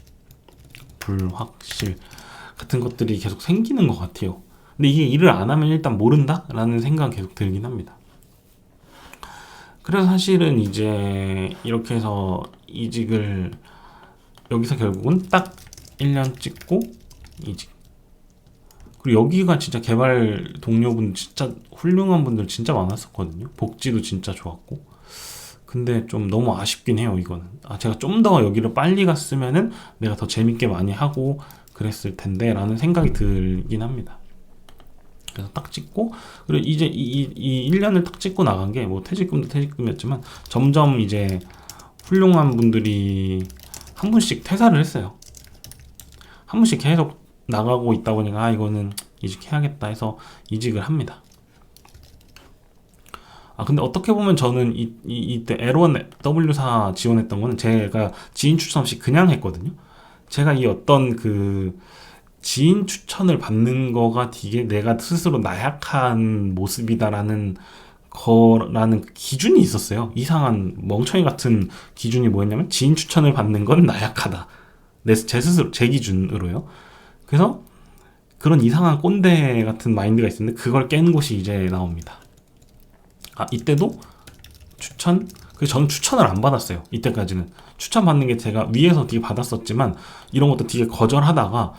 같은 것들이 계속 생기는 것 같아요. 근데 이게 일을 안 하면 일단 모른다라는 생각이 계속 들긴 합니다. 그래서 사실은 이제 이렇게 해서 이직을, 여기서 결국은 딱 1년 찍고 이직. 그리고 여기가 진짜 개발 동료분 진짜 훌륭한 분들 진짜 많았었거든요. 복지도 진짜 좋았고. 근데 좀 너무 아쉽긴 해요, 이거는. 제가 좀 더 여기를 빨리 갔으면은 내가 더 재밌게 많이 하고 그랬을 텐데 라는 생각이 들긴 합니다. 그래서 딱 찍고, 그리고 이제 이 1년을 딱 찍고 나간 게, 뭐 퇴직금도 퇴직금이었지만 점점 이제 훌륭한 분들이 한 분씩 퇴사를 했어요. 한 분씩 계속 나가고 있다 보니까 이거는 이직해야겠다 해서 이직을 합니다. 근데 어떻게 보면 저는 이때 L1 W사 지원했던 거는 제가 지인 추천 없이 그냥 했거든요. 제가 이 어떤 그 지인 추천을 받는 거가 되게 내가 스스로 나약한 모습이다라는 거라는 기준이 있었어요. 이상한 멍청이 같은 기준이 뭐였냐면, 지인 추천을 받는 건 나약하다. 제 스스로, 제 기준으로요. 그래서 그런 이상한 꼰대 같은 마인드가 있었는데, 그걸 깬 곳이 이제 나옵니다. 이때도 저는 추천을 안 받았어요. 이때까지는 추천 받는 게 제가 위에서 되게 받았었지만, 이런 것도 되게 거절하다가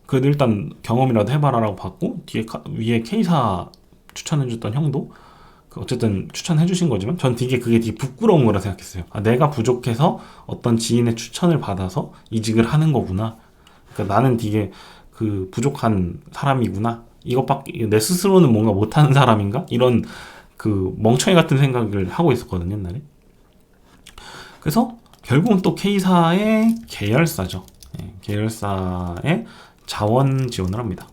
그래도 일단 경험이라도 해봐라라고 받고, 위에 K사 추천해줬던 형도 어쨌든 추천해주신 거지만, 전 그게 되게 부끄러운 거라 생각했어요. 내가 부족해서 어떤 지인의 추천을 받아서 이직을 하는 거구나. 그러니까 나는 되게 그 부족한 사람이구나. 이것밖에, 내 스스로는 뭔가 못하는 사람인가? 이런 그 멍청이 같은 생각을 하고 있었거든요, 옛날에. 그래서 결국은 또 K사의 계열사죠. 계열사에 자원 지원을 합니다.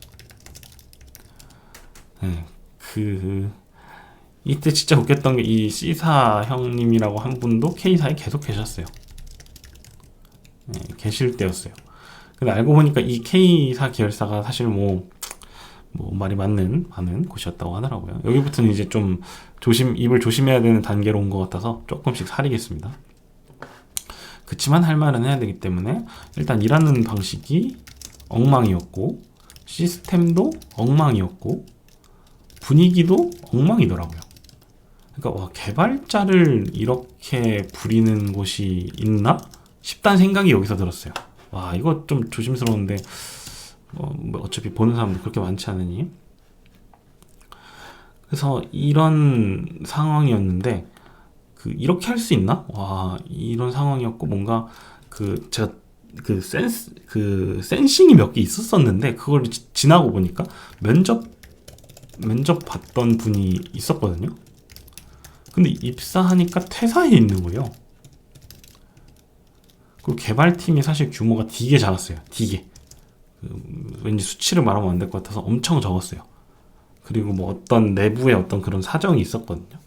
이때 진짜 웃겼던 게, 이 C사 형님이라고 한 분도 K사에 계속 계셨어요. 계실 때였어요. 근데 알고 보니까 이 K사 계열사가 사실 뭐 말이 많은 곳이었다고 하더라고요. 여기부터는 이제 좀 입을 조심해야 되는 단계로 온 것 같아서 조금씩 사리겠습니다. 그치만 할 말은 해야 되기 때문에, 일단 일하는 방식이 엉망이었고, 시스템도 엉망이었고, 분위기도 엉망이더라고요. 그러니까 개발자를 이렇게 부리는 곳이 있나 싶다는 생각이 여기서 들었어요. 이거 좀 조심스러운데, 어차피 보는 사람도 그렇게 많지 않으니. 그래서 이런 상황이었는데, 이렇게 할 수 있나? 이런 상황이었고, 뭔가 제가 센싱이 몇 개 있었었는데, 그걸 지나고 보니까 면접 봤던 분이 있었거든요. 근데 입사하니까 퇴사해 있는 거예요. 그리고 개발팀이 사실 규모가 되게 작았어요. 왠지 수치를 말하면 안 될 것 같아서 엄청 적었어요. 그리고 뭐 어떤 내부의 어떤 그런 사정이 있었거든요.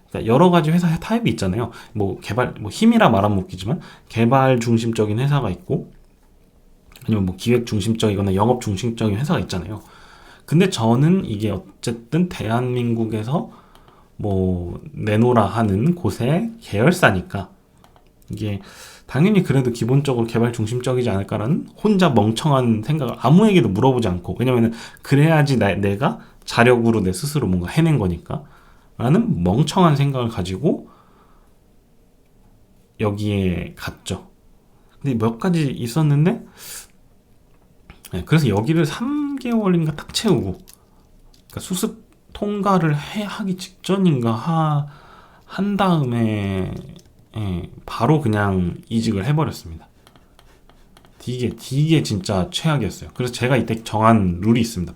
그러니까 여러 가지 회사 타입이 있잖아요. 힘이라 말하면 웃기지만, 개발 중심적인 회사가 있고, 아니면 뭐 기획 중심적이거나 영업 중심적인 회사가 있잖아요. 근데 저는 이게 어쨌든 대한민국에서 뭐 내노라 하는 곳의 계열사니까, 이게 당연히 그래도 기본적으로 개발 중심적이지 않을까라는 혼자 멍청한 생각을 아무에게도 물어보지 않고, 왜냐면은 그래야지 내가 자력으로 내 스스로 뭔가 해낸 거니까 라는 멍청한 생각을 가지고 여기에 갔죠. 근데 몇 가지 있었는데, 그래서 여기를 3개월인가 딱 채우고, 그러니까 수습 통과를 하기 직전인가 한 다음에 바로 그냥 이직을 해버렸습니다. 되게 진짜 최악이었어요. 그래서 제가 이때 정한 룰이 있습니다.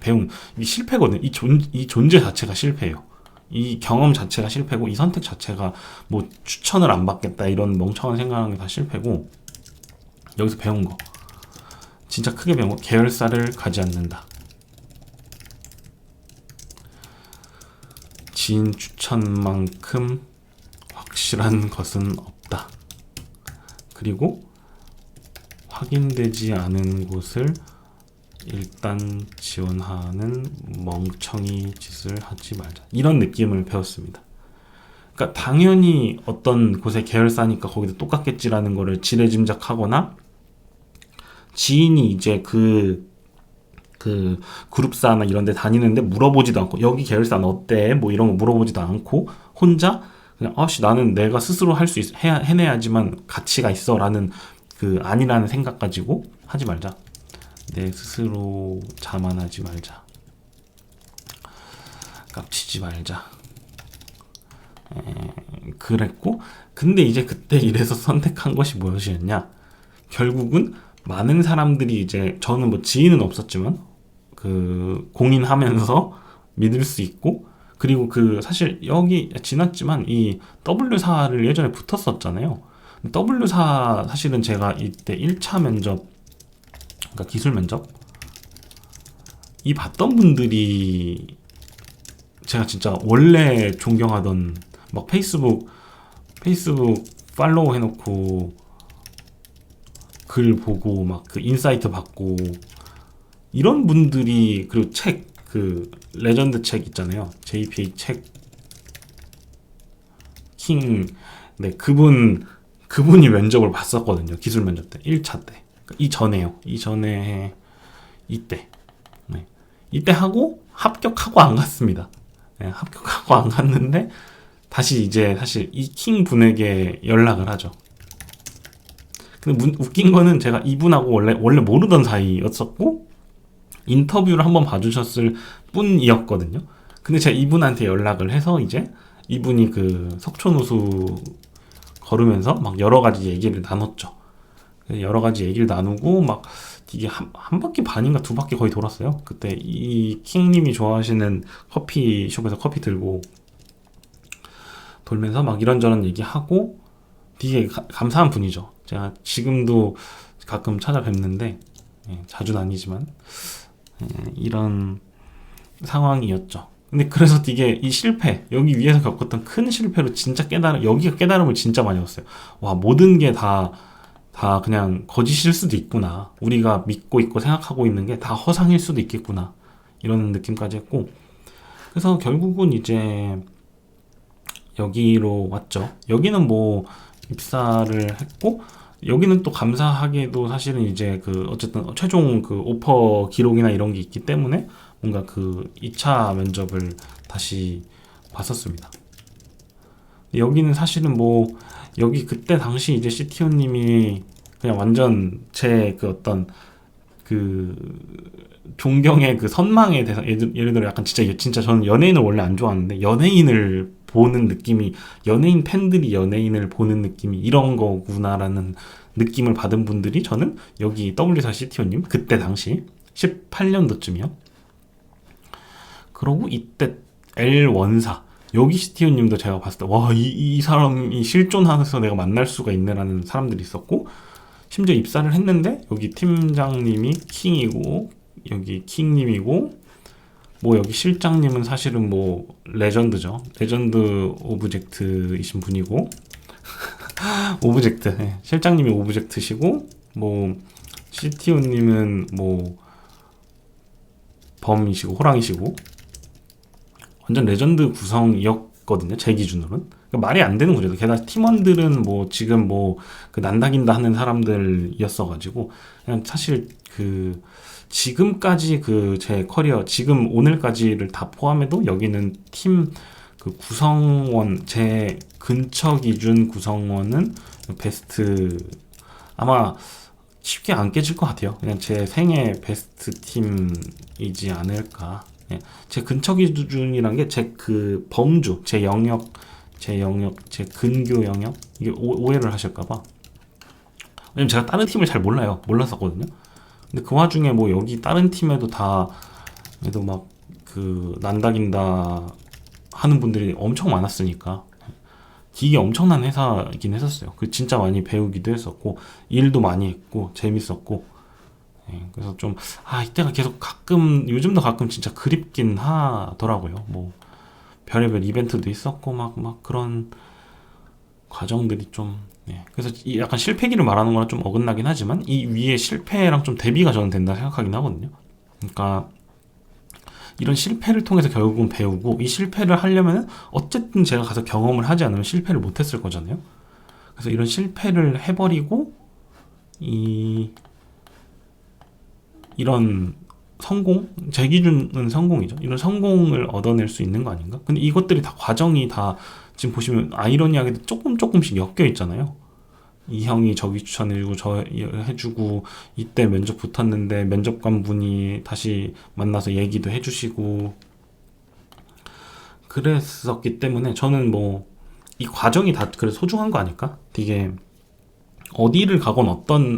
이 실패거든요. 이 존재 자체가 실패예요. 이 경험 자체가 실패고, 이 선택 자체가 뭐 추천을 안 받겠다 이런 멍청한 생각하는 게 다 실패고, 여기서 배운 거, 진짜 크게 배운 거, 계열사를 가지 않는다. 지인 추천만큼 확실한 것은 없다. 그리고 확인되지 않은 곳을 일단 지원하는 멍청이 짓을 하지 말자. 이런 느낌을 배웠습니다. 그러니까 당연히 어떤 곳의 계열사니까 거기도 똑같겠지라는 거를 지레짐작하거나, 지인이 이제 그 그룹사나 이런 데 다니는데 물어보지도 않고, 여기 계열사는 어때? 뭐 이런 거 물어보지도 않고, 혼자 그냥 나는 내가 스스로 할 수 해내야지만 가치가 있어 라는 그 아니라는 생각 가지고 하지 말자. 내 스스로 자만하지 말자. 깝치지 말자. 그랬고, 근데 이제 그때 이래서 선택한 것이 무엇이었냐? 결국은 많은 사람들이 이제, 저는 뭐 지인은 없었지만 그 공인하면서 믿을 수 있고, 그리고 그 사실 여기 지났지만 이 W사를 예전에 붙었었잖아요. W사 사실은 제가 이때 1차 면접, 그러니까 기술 면접 이 봤던 분들이 제가 진짜 원래 존경하던, 막 페이스북 팔로우 해놓고 글 보고 막 그 인사이트 받고 이런 분들이, 그리고 그 레전드 책 있잖아요. JPA 책 킹. 네, 그분이 면접을 봤었거든요. 기술 면접 때 1차 때. 이전에 이때. 네. 이때 하고 합격하고 안 갔습니다. 네, 합격하고 안 갔는데 다시 이제 사실 이 킹 분에게 연락을 하죠. 근데 웃긴 거는 제가 이분하고 원래 모르던 사이였었고, 인터뷰를 한번 봐주셨을 뿐이었거든요. 근데 제가 이분한테 연락을 해서 이제 이분이 그 석촌호수 걸으면서 막 여러 가지 얘기를 나눴죠. 여러 가지 얘기를 나누고 막 이게 한 바퀴 반인가 두 바퀴 거의 돌았어요. 그때 이 킹님이 좋아하시는 커피숍에서 커피 들고 돌면서 막 이런저런 얘기하고, 되게 감사한 분이죠. 제가 지금도 가끔 찾아뵙는데, 자주는 아니지만 이런 상황이었죠. 근데 그래서 이게 이 실패, 여기 위에서 겪었던 큰 실패로 진짜 여기가 깨달음을 진짜 많이 얻었어요. 와, 모든 게 다 그냥 거짓일 수도 있구나. 우리가 믿고 있고 생각하고 있는 게 다 허상일 수도 있겠구나. 이런 느낌까지 했고, 그래서 결국은 이제 여기로 왔죠. 여기는 뭐 입사를 했고, 여기는 또 감사하게도 사실은 이제 그 어쨌든 최종 그 오퍼 기록이나 이런 게 있기 때문에 뭔가 그 2차 면접을 다시 봤었습니다. 여기는 사실은 뭐 여기 그때 당시 이제 CTO님이 그냥 완전 제 그 어떤 그 존경의 그 선망에 대해서, 예를 들어 약간 진짜 저는 연예인을 원래 안 좋아하는데 연예인을 보는 느낌이, 연예인 팬들이 연예인을 보는 느낌이 이런 거구나라는 느낌을 받은 분들이, 저는 여기 W4 CTO님 그때 당시 18년도쯤이요. 그러고 이때 L14 여기 CTO님도 제가 봤을 때 와, 이 사람이 실존하면서 내가 만날 수가 있네라는 사람들이 있었고, 심지어 입사를 했는데 여기 팀장님이 킹이고 여기 킹님이고, 뭐 여기 실장님은 사실은 뭐 레전드죠. 레전드 오브젝트이신 분이고 오브젝트, 실장님이 오브젝트시고, 뭐 CTO님은 뭐 범이시고 호랑이시고, 완전 레전드 구성이었거든요, 제 기준으로는. 그러니까 말이 안 되는 구조죠. 게다가 팀원들은 뭐 지금 뭐 그 난다긴다 하는 사람들이었어가지고, 그냥 사실 그 지금까지 그 제 커리어, 지금 오늘까지를 다 포함해도 여기는 팀 그 구성원, 제 근처 기준 구성원은 베스트, 아마 쉽게 안 깨질 것 같아요. 그냥 제 생애 베스트 팀이지 않을까. 제 근처 기준이란 게 제 그 범주, 제 영역, 제 근교 영역, 이게 오해를 하실까봐. 왜냐면 제가 다른 팀을 잘 몰랐었거든요. 근데 그 와중에 뭐 여기 다른 팀에도 다 그래도 막 그 난다긴다 하는 분들이 엄청 많았으니까 되게 엄청난 회사이긴 했었어요. 그 진짜 많이 배우기도 했었고 일도 많이 했고 재밌었고. 그래서 좀 이때가 계속 가끔 요즘도 가끔 진짜 그립긴 하더라고요. 뭐 별의별 이벤트도 있었고 막 그런 과정들이 좀. 그래서 이 약간 실패기를 말하는 거랑 좀 어긋나긴 하지만 이 위에 실패랑 좀 대비가 저는 된다 생각하긴 하거든요. 그러니까 이런 실패를 통해서 결국은 배우고, 이 실패를 하려면은 어쨌든 제가 가서 경험을 하지 않으면 실패를 못했을 거잖아요. 그래서 이런 실패를 해버리고 이런 성공, 제 기준은 성공이죠. 이런 성공을 얻어낼 수 있는 거 아닌가? 근데 이것들이 다 과정이 다 지금 보시면 아이러니하게도 조금씩 엮여 있잖아요. 이 형이 저기 추천해주고 저 해주고, 이때 면접 붙었는데 면접관 분이 다시 만나서 얘기도 해주시고 그랬었기 때문에 저는 뭐 이 과정이 다 그래서 소중한 거 아닐까? 되게 어디를 가건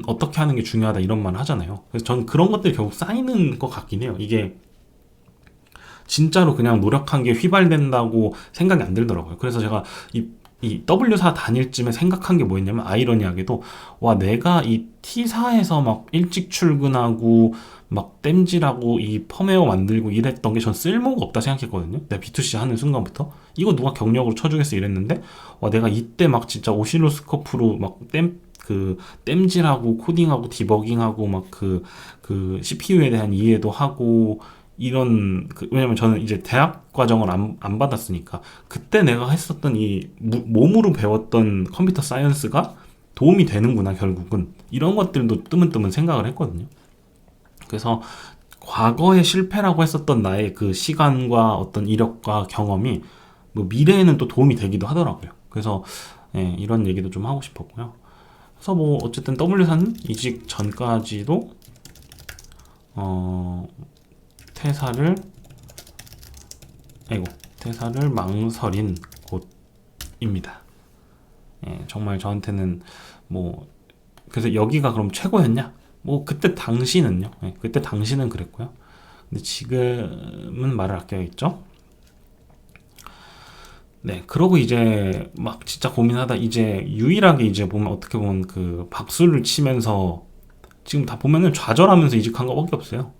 어떻게 하는 게 중요하다 이런 말 하잖아요. 그래서 저는 그런 것들이 결국 쌓이는 것 같긴 해요. 이게 진짜로 그냥 노력한 게 휘발된다고 생각이 안 들더라고요. 그래서 제가 이 W사 다닐 쯤에 생각한 게 뭐였냐면, 아이러니하게도 와, 내가 이 T사에서 막 일찍 출근하고 막 땜질하고 이 펌웨어 만들고 이랬던 게 전 쓸모가 없다 생각했거든요. 내가 B2C 하는 순간부터 이거 누가 경력으로 쳐주겠어 이랬는데, 와, 내가 이때 막 진짜 오실로스코프로 막 땜질하고 코딩하고 디버깅하고 막 그 CPU에 대한 이해도 하고 이런 왜냐면 저는 이제 대학 과정을 안 받았으니까 그때 내가 했었던 이 몸으로 배웠던 컴퓨터 사이언스가 도움이 되는구나 결국은, 이런 것들도 뜨문뜨문 생각을 했거든요. 그래서 과거의 실패라고 했었던 나의 그 시간과 어떤 이력과 경험이 뭐 미래에는 또 도움이 되기도 하더라고요. 그래서 이런 얘기도 좀 하고 싶었고요. 그래서 뭐 어쨌든 W사는 이직 전까지도 퇴사를 망설인 곳입니다. 정말 저한테는 뭐 그래서 여기가 그럼 최고였냐? 뭐 그때 당시는요. 그때 당시는 그랬고요. 근데 지금은 말을 아껴야겠죠. 그러고 이제 막 진짜 고민하다 이제 유일하게 이제 보면 어떻게 보면 그 박수를 치면서 지금 다 보면은 좌절하면서 이직한 거밖에 없어요.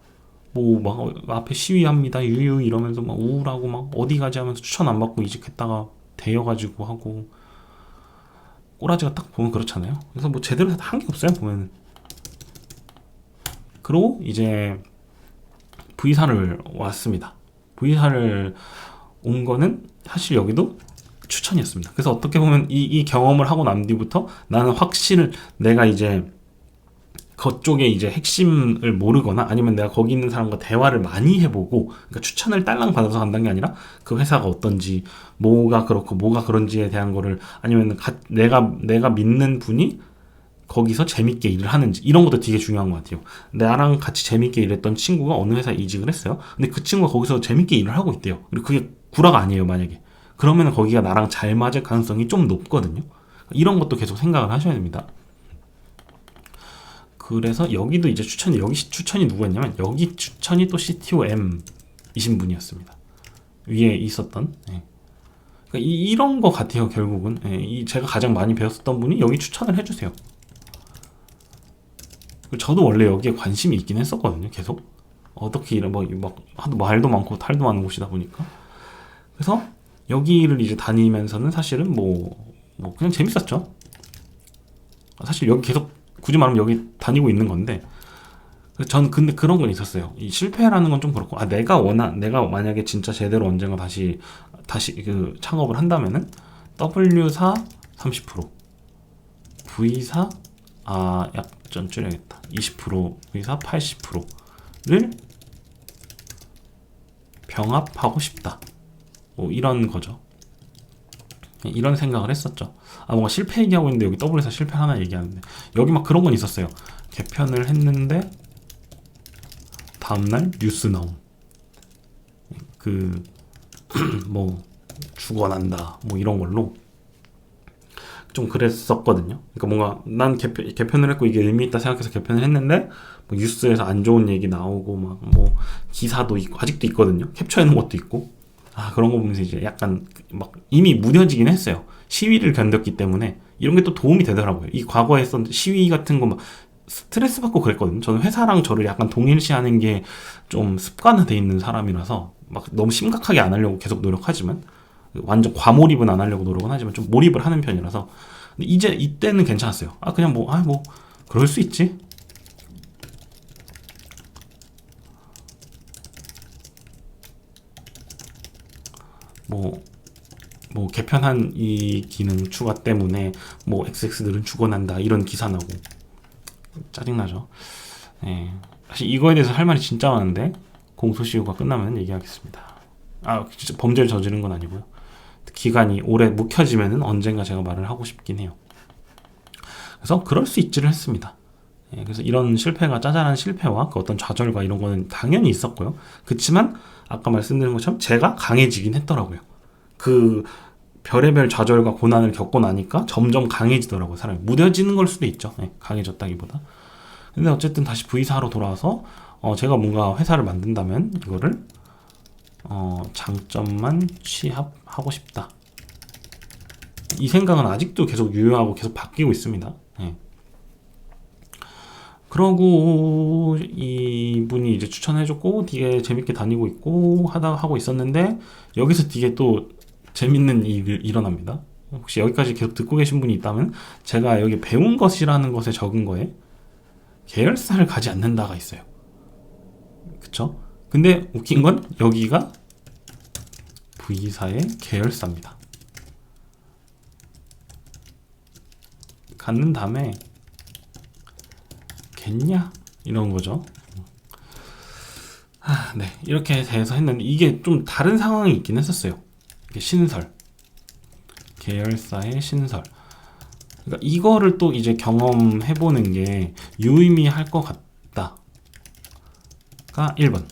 뭐 막 앞에 시위합니다 유유 이러면서 막 우울하고 막 어디 가지 하면서 추천 안 받고 이직했다가 되어가지고 하고, 꼬라지가 딱 보면 그렇잖아요. 그래서 뭐 제대로 한 게 없어요 보면은. 그리고 이제 V사를 왔습니다. V사를 온 거는 사실 여기도 추천이었습니다. 그래서 어떻게 보면 이 경험을 하고 난 뒤부터 나는 확실히 내가 이제 그쪽에 이제 핵심을 모르거나 아니면 내가 거기 있는 사람과 대화를 많이 해보고, 그러니까 추천을 딸랑 받아서 간다는 게 아니라 그 회사가 어떤지, 뭐가 그렇고 뭐가 그런지에 대한 거를, 아니면 내가 믿는 분이 거기서 재밌게 일을 하는지, 이런 것도 되게 중요한 것 같아요. 나랑 같이 재밌게 일했던 친구가 어느 회사에 이직을 했어요. 근데 그 친구가 거기서 재밌게 일을 하고 있대요. 그리고 그게 구라가 아니에요 만약에. 그러면 거기가 나랑 잘 맞을 가능성이 좀 높거든요. 이런 것도 계속 생각을 하셔야 됩니다. 그래서 여기도 이제 여기 추천이 누구였냐면, 여기 추천이 또 CTOM이신 분이었습니다. 위에 있었던. 그러니까 이런 거 같아요 결국은. 제가 가장 많이 배웠었던 분이 여기 추천을 해주세요. 저도 원래 여기에 관심이 있긴 했었거든요 계속. 어떻게 이런 막 하도 말도 많고 탈도 많은 곳이다 보니까. 그래서 여기를 이제 다니면서는 사실은 뭐 그냥 재밌었죠. 사실 여기 계속 굳이 말하면 여기 다니고 있는 건데, 저는 근데 그런 건 있었어요. 이 실패라는 건 좀 그렇고, 내가 만약에 진짜 제대로 언젠가 다시 그 창업을 한다면은 W사 30%, V사 좀 줄여야겠다. 20%, V사 80%를 병합하고 싶다. 뭐 이런 거죠. 이런 생각을 했었죠. 뭔가 실패 얘기하고 있는데 여기 W사 실패 하나 얘기하는데, 여기 막 그런 건 있었어요. 개편을 했는데 다음날 뉴스 나옴. 뭐 죽어난다 뭐 이런 걸로. 좀 그랬었거든요. 그러니까 뭔가 난 개편을 했고 이게 의미 있다 생각해서 개편을 했는데 뭐 뉴스에서 안 좋은 얘기 나오고 막 뭐 기사도 있고 아직도 있거든요. 캡처해 놓은 것도 있고. 아, 그런 거 보면서 이제 약간 막 이미 무뎌지긴 했어요. 시위를 견뎠기 때문에 이런 게 또 도움이 되더라고요. 이 과거에 했던 시위 같은 거 막 스트레스 받고 그랬거든요. 저는 회사랑 저를 약간 동일시하는 게 좀 습관화돼 있는 사람이라서 막 너무 심각하게 안 하려고 계속 노력하지만 완전 과몰입은 안 하려고 노력은 하지만 좀 몰입을 하는 편이라서 근데 이제 이때는 괜찮았어요. 아, 그냥 뭐 그럴 수 있지. 뭐 뭐 개편한 이 기능 추가 때문에 뭐 XX들은 죽어난다 이런 기사 나고 짜증나죠. 예. 사실 이거에 대해서 할 말이 진짜 많은데 공소시효가 끝나면 얘기하겠습니다. 아, 진짜 범죄를 저지른 건 아니고요. 기간이 오래 묵혀지면은 언젠가 제가 말을 하고 싶긴 해요. 그래서 그럴 수 있지를 했습니다. 예, 그래서 이런 실패가 짜잘한 실패와 그 어떤 좌절과 이런 거는 당연히 있었고요. 그렇지만 아까 말씀드린 것처럼 제가 강해지긴 했더라고요. 그 별의별 좌절과 고난을 겪고 나니까 점점 강해지더라고요. 사람이 무뎌지는 걸 수도 있죠. 예, 강해졌다기보다. 근데 어쨌든 다시 V사로 돌아와서 제가 뭔가 회사를 만든다면 이거를 장점만 취합하고 싶다. 이 생각은 아직도 계속 유효하고 계속 바뀌고 있습니다. 예. 그러고 이분이 이제 추천해줬고 되게 재밌게 다니고 있고 하고 있었는데 여기서 되게 또 재밌는 일이 일어납니다. 혹시 여기까지 계속 듣고 계신 분이 있다면 제가 여기 배운 것이라는 것에 적은 거에 계열사를 가지 않는다가 있어요. 그쵸? 근데 웃긴 건 여기가 V사의 계열사입니다. 갖는 다음에 겠냐? 이런 거죠. 네, 이렇게 돼서 했는데 이게 좀 다른 상황이 있긴 했었어요. 이게 신설, 계열사의 신설. 그러니까 이거를 또 이제 경험해보는 게 유의미할 것 같다가 1번.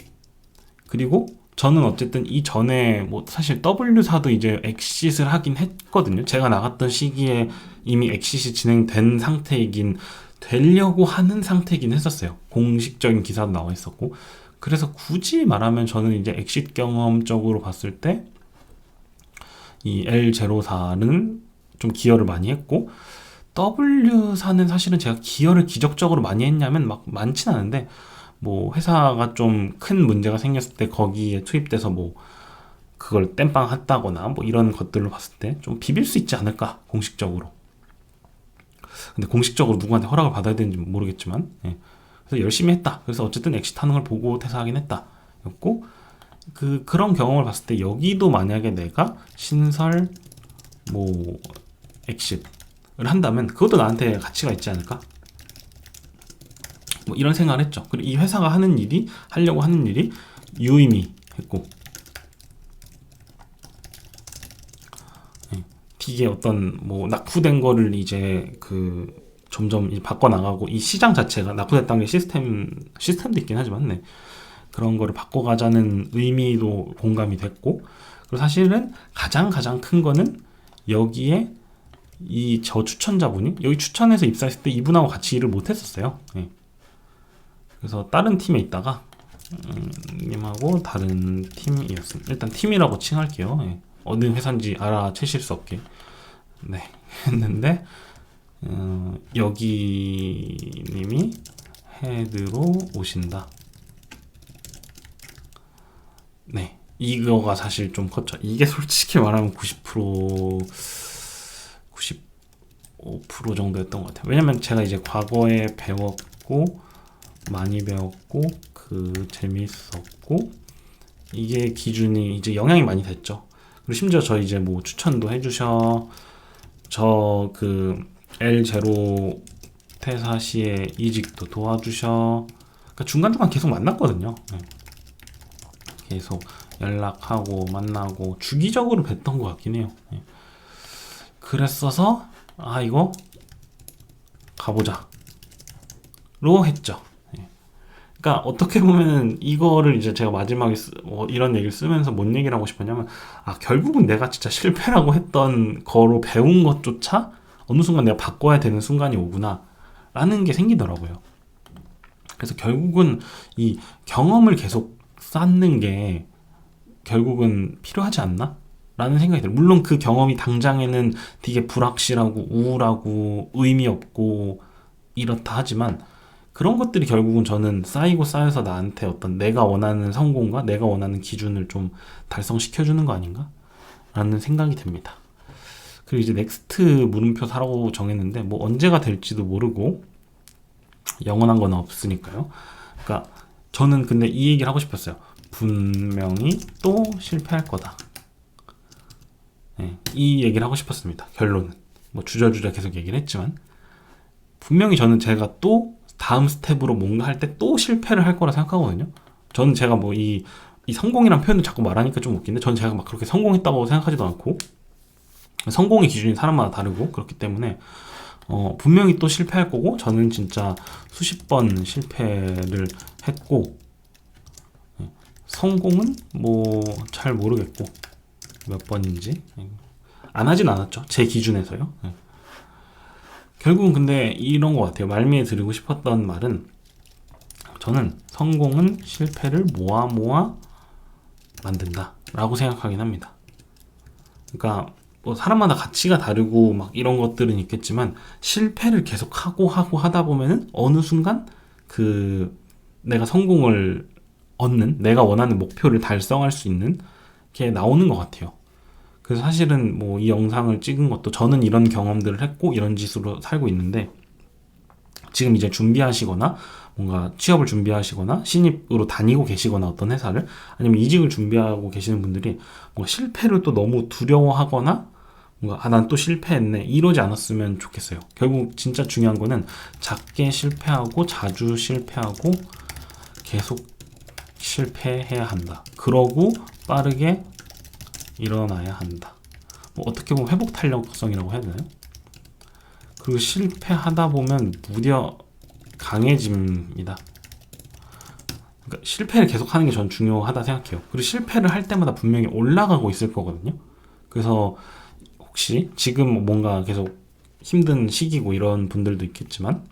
그리고 저는 어쨌든 이전에 뭐 사실 W사도 이제 엑싯을 하긴 했거든요. 제가 나갔던 시기에 이미 엑싯이 진행된 상태이긴 되려고 하는 상태이긴 했었어요. 공식적인 기사도 나와 있었고. 그래서 굳이 말하면 저는 이제 엑싯 경험적으로 봤을 때 이 L04는 좀 기여를 많이 했고 W사는 사실은 제가 기여를 기적적으로 많이 했냐면 막 많진 않은데 뭐 회사가 좀 큰 문제가 생겼을 때 거기에 투입돼서 뭐 그걸 땜빵 했다거나 뭐 이런 것들로 봤을 때 좀 비빌 수 있지 않을까 공식적으로. 근데 공식적으로 누구한테 허락을 받아야 되는지 모르겠지만 예. 그래서 열심히 했다. 그래서 어쨌든 엑시트하는 걸 보고 퇴사하긴 했다 였고 그런 경험을 봤을 때 여기도 만약에 내가 신설 뭐 엑싯을 한다면 그것도 나한테 가치가 있지 않을까? 뭐 이런 생각을 했죠. 그리고 이 회사가 하려고 하는 일이 유의미했고 되게 어떤 뭐 낙후된 거를 이제 점점 이제 바꿔나가고 이 시장 자체가 낙후됐다는 게 시스템도 있긴 하지만 네. 그런 거를 바꿔가자는 의미도 공감이 됐고 그리고 사실은 가장 큰 거는 여기에 저 추천자분이 여기 추천해서 입사했을 때 이분하고 같이 일을 못 했었어요. 네. 그래서 다른 팀에 있다가 님하고 다른 팀이었습니다. 일단 팀이라고 칭할게요. 네. 어느 회사인지 알아채실 수 없게 네 했는데 여기 님이 헤드로 오신다. 네, 이거가 사실 좀 컸죠. 이게 솔직히 말하면 90% 95% 정도였던 것 같아요. 왜냐면 제가 이제 과거에 배웠고 많이 배웠고 재밌었고 이게 기준이 이제 영향이 많이 됐죠. 그리고 심지어 저 이제 뭐 추천도 해주셔. 저 L0 퇴사 시에 이직도 도와주셔. 그러니까 중간중간 계속 만났거든요. 네. 계속 연락하고 만나고 주기적으로 뵀던 것 같긴 해요. 네. 그랬어서 이거 가보자 로 했죠. 그러니까 어떻게 보면은 이거를 이제 제가 마지막에 이런 얘기를 쓰면서 뭔 얘기를 하고 싶었냐면 결국은 내가 진짜 실패라고 했던 거로 배운 것조차 어느 순간 내가 바꿔야 되는 순간이 오구나 라는 게 생기더라고요. 그래서 결국은 이 경험을 계속 쌓는 게 결국은 필요하지 않나? 라는 생각이 들어요. 물론 그 경험이 당장에는 되게 불확실하고 우울하고 의미 없고 이렇다 하지만 그런 것들이 결국은 저는 쌓이고 쌓여서 나한테 어떤 내가 원하는 성공과 내가 원하는 기준을 좀 달성시켜주는 거 아닌가? 라는 생각이 듭니다. 그리고 이제 넥스트 물음표 사라고 정했는데 뭐 언제가 될지도 모르고 영원한 건 없으니까요. 그러니까 저는 근데 이 얘기를 하고 싶었어요. 분명히 또 실패할 거다. 네, 이 얘기를 하고 싶었습니다. 결론은 뭐 주저주저 계속 얘기를 했지만 분명히 저는 제가 또 다음 스텝으로 뭔가 할 때 또 실패를 할 거라 생각하거든요. 저는 제가 뭐 이 성공이란 표현을 자꾸 말하니까 좀 웃긴데 저는 제가 막 그렇게 성공했다고 생각하지도 않고 성공의 기준이 사람마다 다르고 그렇기 때문에 분명히 또 실패할 거고 저는 진짜 수십 번 실패를 했고 성공은 뭐 잘 모르겠고 몇 번인지 안 하진 않았죠. 제 기준에서요. 결국은 근데 이런 것 같아요. 말미에 드리고 싶었던 말은 저는 성공은 실패를 모아 모아 만든다 라고 생각하긴 합니다. 그러니까 뭐 사람마다 가치가 다르고 막 이런 것들은 있겠지만 실패를 계속 하고 하다 보면은 어느 순간 그 내가 성공을 얻는 내가 원하는 목표를 달성할 수 있는 게 나오는 것 같아요. 그래서 사실은 뭐 이 영상을 찍은 것도 저는 이런 경험들을 했고 이런 짓으로 살고 있는데 지금 이제 준비하시거나 뭔가 취업을 준비하시거나 신입으로 다니고 계시거나 어떤 회사를 아니면 이직을 준비하고 계시는 분들이 뭔가 실패를 또 너무 두려워하거나 뭔가 난 또 실패했네 이러지 않았으면 좋겠어요. 결국 진짜 중요한 거는 작게 실패하고 자주 실패하고 계속 실패해야 한다. 그러고 빠르게 일어나야 한다. 뭐 어떻게 보면 회복 탄력성이라고 해야 되나요? 그리고 실패하다 보면 무려 강해집니다. 그러니까 실패를 계속하는 게 전 중요하다 생각해요. 그리고 실패를 할 때마다 분명히 올라가고 있을 거거든요. 그래서 혹시 지금 뭔가 계속 힘든 시기고 이런 분들도 있겠지만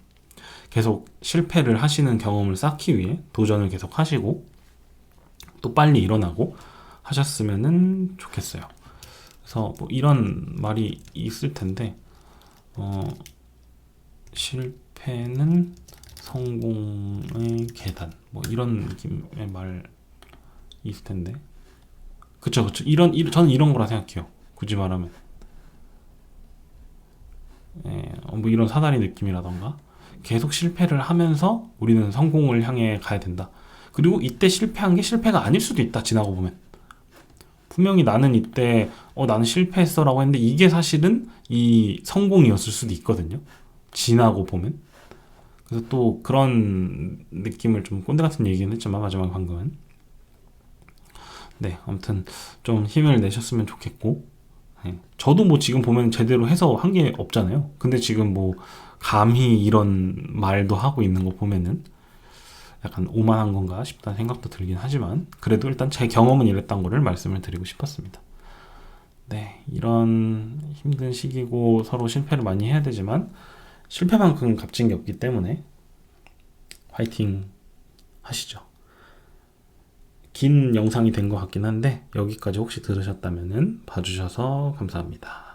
계속 실패를 하시는 경험을 쌓기 위해 도전을 계속 하시고 또 빨리 일어나고 하셨으면 좋겠어요. 그래서 뭐 이런 말이 있을 텐데 실패는 성공의 계단 뭐 이런 느낌의 말 있을 텐데 그쵸 저는 이런 거라 생각해요. 굳이 말하면 뭐 이런 사다리 느낌이라던가 계속 실패를 하면서 우리는 성공을 향해 가야 된다. 그리고 이때 실패한 게 실패가 아닐 수도 있다. 지나고 보면 분명히 나는 이때 나는 실패했어 라고 했는데 이게 사실은 이 성공이었을 수도 있거든요. 지나고 보면. 그래서 또 그런 느낌을 좀 꼰대 같은 얘기는 했지만 마지막 방금은 네 아무튼 좀 힘을 내셨으면 좋겠고 저도 뭐 지금 보면 제대로 해서 한 게 없잖아요. 근데 지금 뭐 감히 이런 말도 하고 있는 거 보면은 약간 오만한 건가 싶다는 생각도 들긴 하지만 그래도 일단 제 경험은 이랬던 거를 말씀을 드리고 싶었습니다. 네, 이런 힘든 시기고 서로 실패를 많이 해야 되지만 실패만큼 값진 게 없기 때문에 화이팅 하시죠. 긴 영상이 된 것 같긴 한데 여기까지 혹시 들으셨다면 봐주셔서 감사합니다.